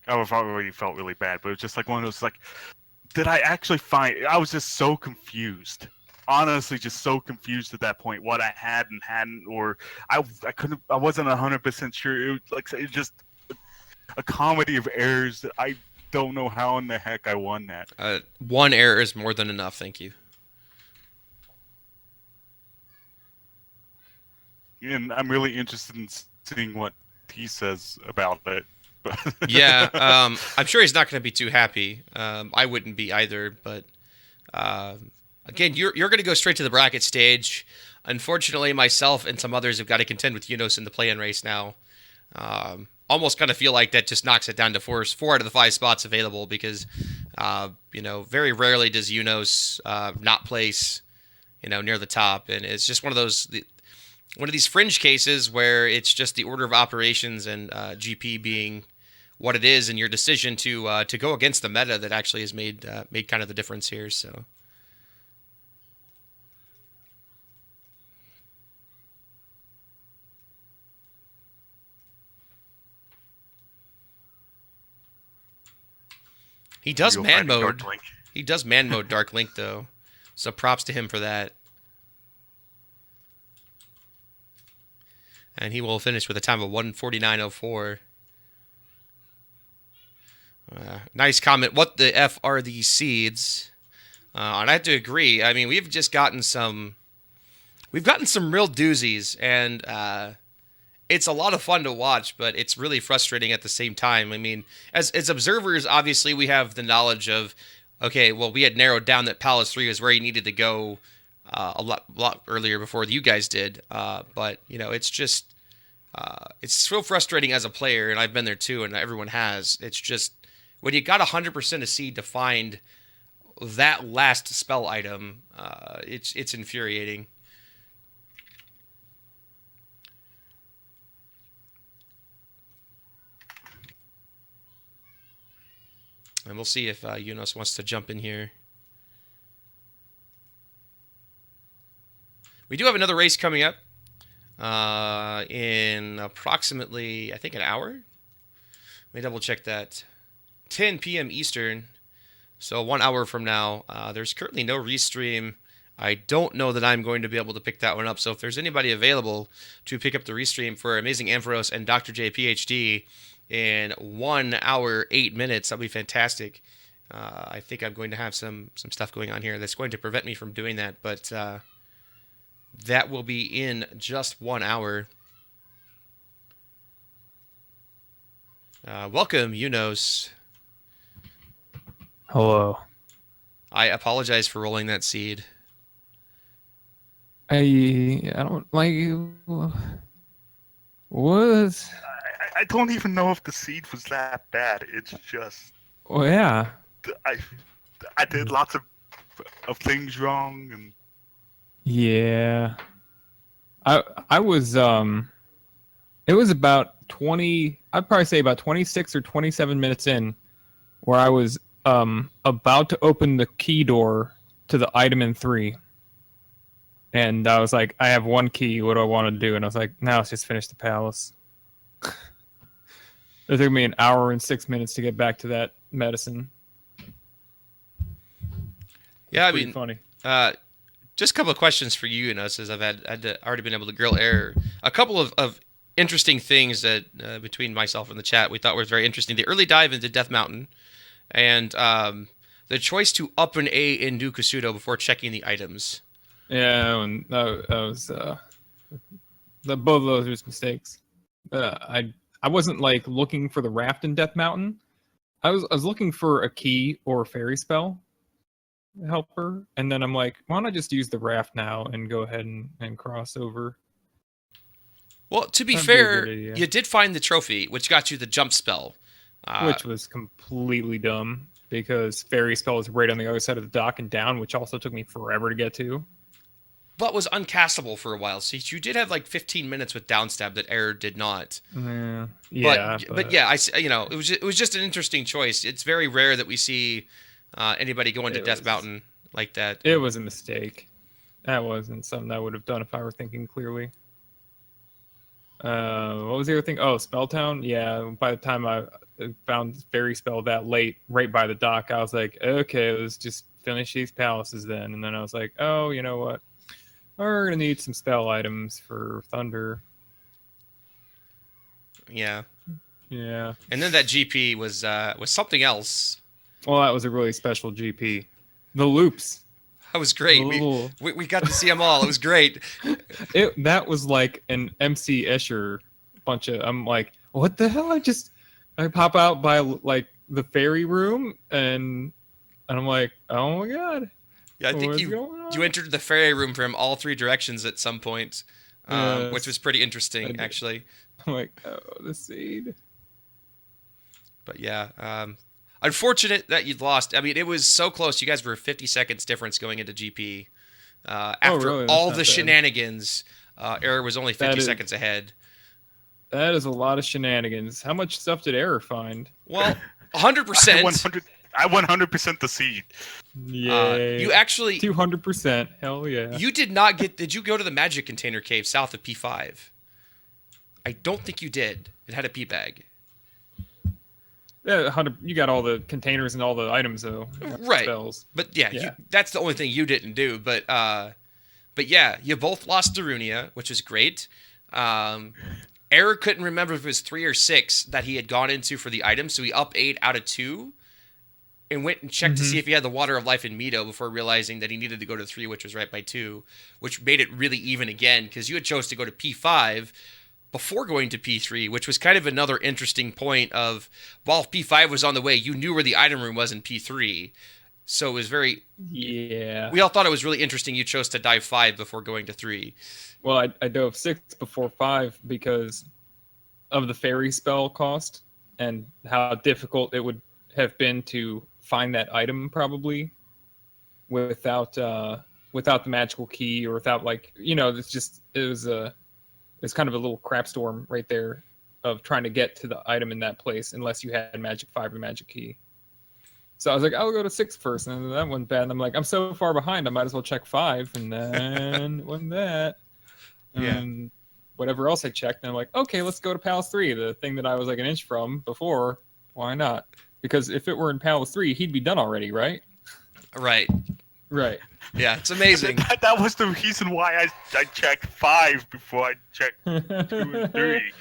I would have already felt really bad, but it was just like one of those, did I actually find... I was just so confused. Honestly, just so confused at that point what I had and hadn't, or I wasn't 100% sure. It was just a comedy of errors that I don't know how in the heck I won that. 1 error is more than enough, thank you. And I'm really interested in seeing what he says about it. Yeah, I'm sure he's not going to be too happy. I wouldn't be either, but again, you're going to go straight to the bracket stage. Unfortunately, myself and some others have got to contend with Eunosxx in the play-in race now. Almost kind of feel like that just knocks it down to 4 out of the 5 spots available because, very rarely does Eunosxx not place, near the top, and it's just one of these fringe cases where it's just the order of operations and GP being what it is, and your decision to go against the meta that actually has made kind of the difference here. So. He does You'll man find a mode. Dark Link. He does man mode Dark Link though, so props to him for that. And he will finish with a time of 1:49.04. Nice comment. What the F are these seeds? And I have to agree. I mean, we've gotten some real doozies, and it's a lot of fun to watch, but it's really frustrating at the same time. I mean, as observers, obviously we have the knowledge of, okay, well, we had narrowed down that Palace 3 was where he needed to go a lot earlier before you guys did. But it's just it's so frustrating as a player, and I've been there too, and everyone has. It's just when you got 100% a seed to find that last spell item, it's infuriating. And we'll see if Eunosxx wants to jump in here. We do have another race coming up in approximately, I think, an hour. Let me double check that. 10 p.m. Eastern. So 1 hour from now. There's currently no restream. I don't know that I'm going to be able to pick that one up. So if there's anybody available to pick up the restream for Amazing Ampharos and Dr. J PhD in 1 hour, 8 minutes, that'll be fantastic. I think I'm going to have some stuff going on here that's going to prevent me from doing that. But that will be in just 1 hour. Welcome, Eunosxx. Hello. I apologize for rolling that seed. I don't like you. What? I don't even know if the seed was that bad. It's just Well, yeah. I did lots of things wrong, and Yeah. I was it was about 20, I'd probably say about 26 or 27 minutes in where I was about to open the key door to the item in 3. And I was like, I have one key, what do I want to do? And I was like, now let's just finish the palace. It took me an hour and 6 minutes to get back to that medicine. Yeah, I Pretty mean, funny. just a couple of questions for you, as I've already been able to grill Error. A couple of interesting things that between myself and the chat we thought was very interesting. The early dive into Death Mountain, and the choice to up an A in New Kasuto before checking the items. Yeah, and that was both of those were mistakes. I wasn't like looking for the raft in Death Mountain. I was looking for a key or a fairy spell helper, and then I'm like, why don't I just use the raft now and go ahead and cross over? Well, to be That'd be a fair, good idea. you did find the trophy, which got you the jump spell. Which was completely dumb because fairy spell is right on the other side of the dock and down, which also took me forever to get to. But was uncastable for a while. So you did have like 15 minutes with downstab that Error did not. Yeah, but yeah, it was just an interesting choice. It's very rare that we see anybody go into Death Mountain like that. It was a mistake. That wasn't something I would have done if I were thinking clearly. What was the other thing? Oh, Spelltown? Yeah, by the time I found Fairy Spell that late, right by the dock, I was like, okay, let's just finish these palaces then. And then I was like, oh, you know what? We're going to need some spell items for Thunder. Yeah. Yeah. And then that GP was something else. Well, that was a really special GP. The loops. That was great. We got to see them all. It was great. That was like an MC Escher bunch of. I'm like, what the hell? I pop out by like the fairy room and I'm like, oh my god. Yeah, I think you entered the fairy room from all 3 directions at some point, Yes. which was pretty interesting actually. I'm like, oh, the seed. But yeah, unfortunate that you lost. I mean, it was so close. You guys were 50 seconds difference going into GP. After really? all That's the not bad. shenanigans, Error was only 50 seconds ahead. That is a lot of shenanigans. How much stuff did Error find? Well, 100%. I 100% the seed. Yeah. You actually 200%. Hell yeah. You did not get. Did you go to the magic container cave south of P5? I don't think you did. It had a P bag. Yeah, 100. You got all the containers and all the items though. Right. Spells. But yeah, Yeah. that's the only thing you didn't do. But yeah, you both lost Darunia, which is great. Error couldn't remember if it was 3 or 6 that he had gone into for the item, so he up 8 out of 2 and went and checked to see if he had the Water of Life in Mito before realizing that he needed to go to 3, which was right by 2, which made it really even again because you had chose to go to P5 before going to P3, which was kind of another interesting point of, while P5 was on the way, you knew where the item room was in P3. So it was very... Yeah. We all thought it was really interesting you chose to dive 5 before going to 3. Well, I dove 6 before 5 because of the fairy spell cost and how difficult it would have been to find that item probably without the magical key or without it's kind of a little crap storm right there of trying to get to the item in that place unless you had magic 5 or magic key. So I was like, I'll go to 6 first, and then that went bad. And I'm like, I'm so far behind, I might as well check 5, and then went that. And whatever else I checked, and I'm like, okay, let's go to Palace 3, the thing that I was like an inch from before. Why not? Because if it were in Palace 3, he'd be done already, right? Right. Right. Yeah, it's amazing. That was the reason why I checked 5 before I checked 2 and 3.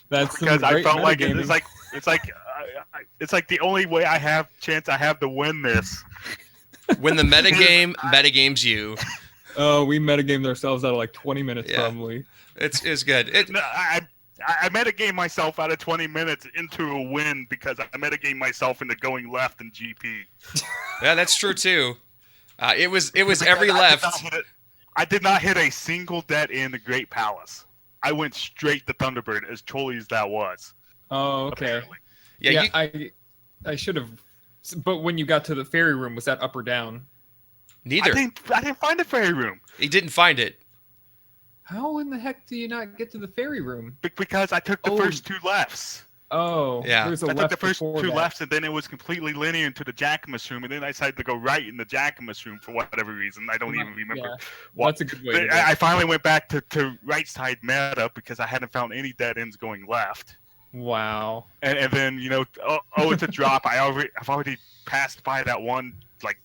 That's because I felt like metagaming. it's like the only way I have to win this. When the metagames you. Oh, we metagamed ourselves out of like 20 minutes probably. It's good. I metagame myself out of 20 minutes into a win because I metagame myself into going left in GP. Yeah, that's true too. It was every left. I did not hit a single dead in the Great Palace. I went straight to Thunderbird, as trolly as that was. Oh, okay. Apparently. Yeah, I should have. But when you got to the fairy room, was that up or down? Neither. I didn't find the fairy room. He didn't find it. How in the heck do you not get to the fairy room? Because I took the first 2 lefts. Oh, yeah. There's a I left took the first 2 before that. lefts, and then it was completely linear into the Jackamus room, and then I decided to go right in the Jackamus room for whatever reason. I don't even remember. Yeah, what. that's a good way. To do it. I finally went back to right side meta because I hadn't found any dead ends going left. Wow. And then it's a drop. I've already passed by that one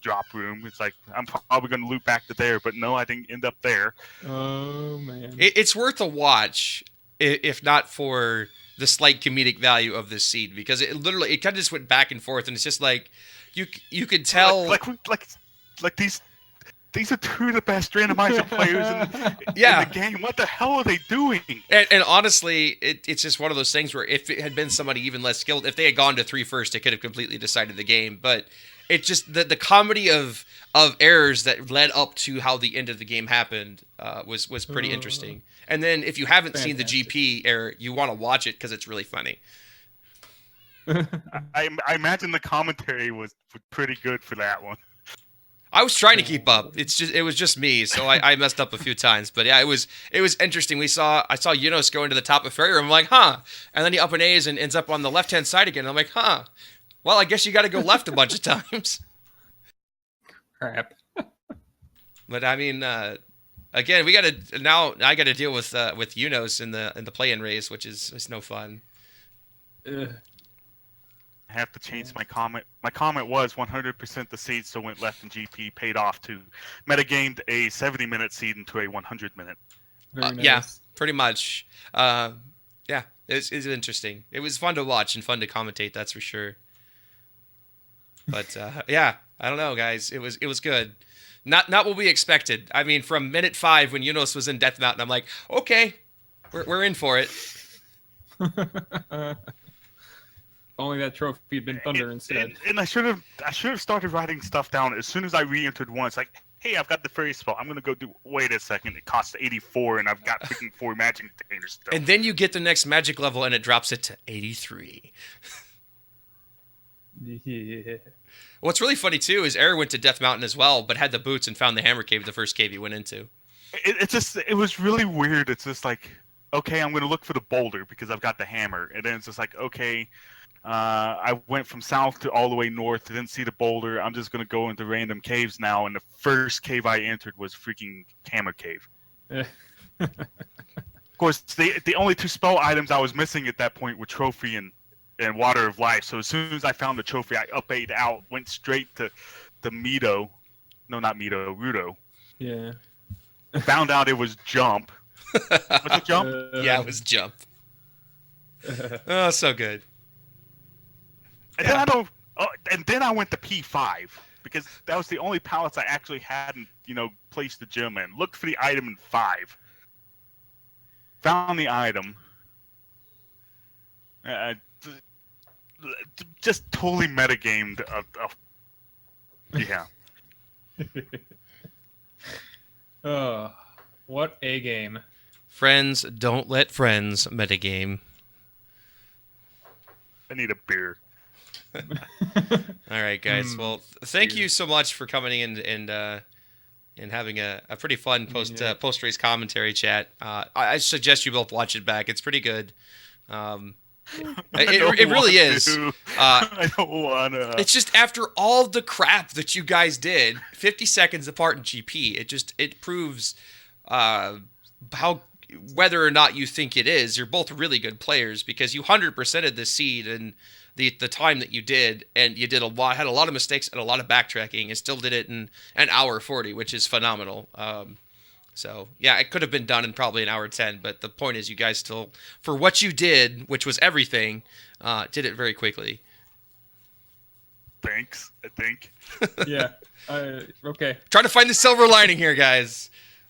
drop room. It's like I'm probably going to loop back to there, but no, I didn't end up there. Oh man. It's worth a watch, if not for the slight comedic value of this seed, because it kind of just went back and forth, and it's just like you could tell like these are 2 of the best randomizer players in the game. What the hell are they doing? And honestly, it's just one of those things where if it had been somebody even less skilled, if they had gone to 3 first, it could have completely decided the game. But it's just the comedy of errors that led up to how the end of the game happened was pretty interesting. And then if you haven't seen the GP error, you want to watch it because it's really funny. I imagine the commentary was pretty good for that one. I was trying to keep up. It was just me, so I messed up a few times. But yeah, it was interesting. I saw Eunosxx go into the top of fairy room. I'm like, huh, and then he up an A's and ends up on the left hand side again. I'm like, huh. Well, I guess you got to go left a bunch of times. Crap. But I mean, again, I got to deal with Eunosxx in the play-in race, which is no fun. Ugh. I have to change my comment. My comment was 100% the seed, so went left in GP, paid off to metagamed a 70-minute seed into a 100-minute. Very nice. Yeah, pretty much. Yeah, it's interesting. It was fun to watch and fun to commentate, that's for sure. But yeah, I don't know, guys. It was good. Not what we expected. I mean, from minute 5 when Eunosxx was in Death Mountain, I'm like, okay, we're in for it. Only that trophy had been Thunder instead. And I should have started writing stuff down as soon as I re-entered once. Like, hey, I've got the fairy spell. I'm gonna go do. Wait a second, it costs 84, and I've got freaking 4 magic containers still. And then you get the next magic level, and it drops it to 83. Yeah. What's really funny too is Error went to Death Mountain as well, but had the boots and found the Hammer Cave, the first cave he went into. It was really weird. It's just like, okay, I'm gonna look for the boulder because I've got the hammer, and then it's just like, okay. I went from south to all the way north, didn't see the boulder. I'm just going to go into random caves now, and the first cave I entered was freaking Hammer Cave. Of course, the only 2 spell items I was missing at that point were Trophy and and Water of Life. So as soon as I found the trophy, I up-8 out, went straight to Mito. No, not Mito, Rudo. Yeah. Found out it was Jump. Was it Jump? Yeah, it was Jump. Oh, so good. And then and then I went to P5 because that was the only palace I actually hadn't, placed the gem in. Looked for the item in 5. Found the item. Just totally metagamed. Yeah. Oh, what a game. Friends, don't let friends metagame. I need a beer. All right, guys. Well, thank you so much for coming in and having a pretty fun post race commentary chat. I suggest you both watch it back. It's pretty good. It really is. I don't wanna. It's just after all the crap that you guys did, 50 seconds apart in GP, it proves how whether or not you think it is. You're both really good players because you 100%ed this seed and the time that you did, and you had a lot of mistakes and a lot of backtracking, and still did it in an hour 40, which is phenomenal. So yeah, it could have been done in probably an hour 10, but the point is, you guys still, for what you did, which was everything, did it very quickly. Thanks, I think. Yeah. Okay. Try to find the silver lining here, guys.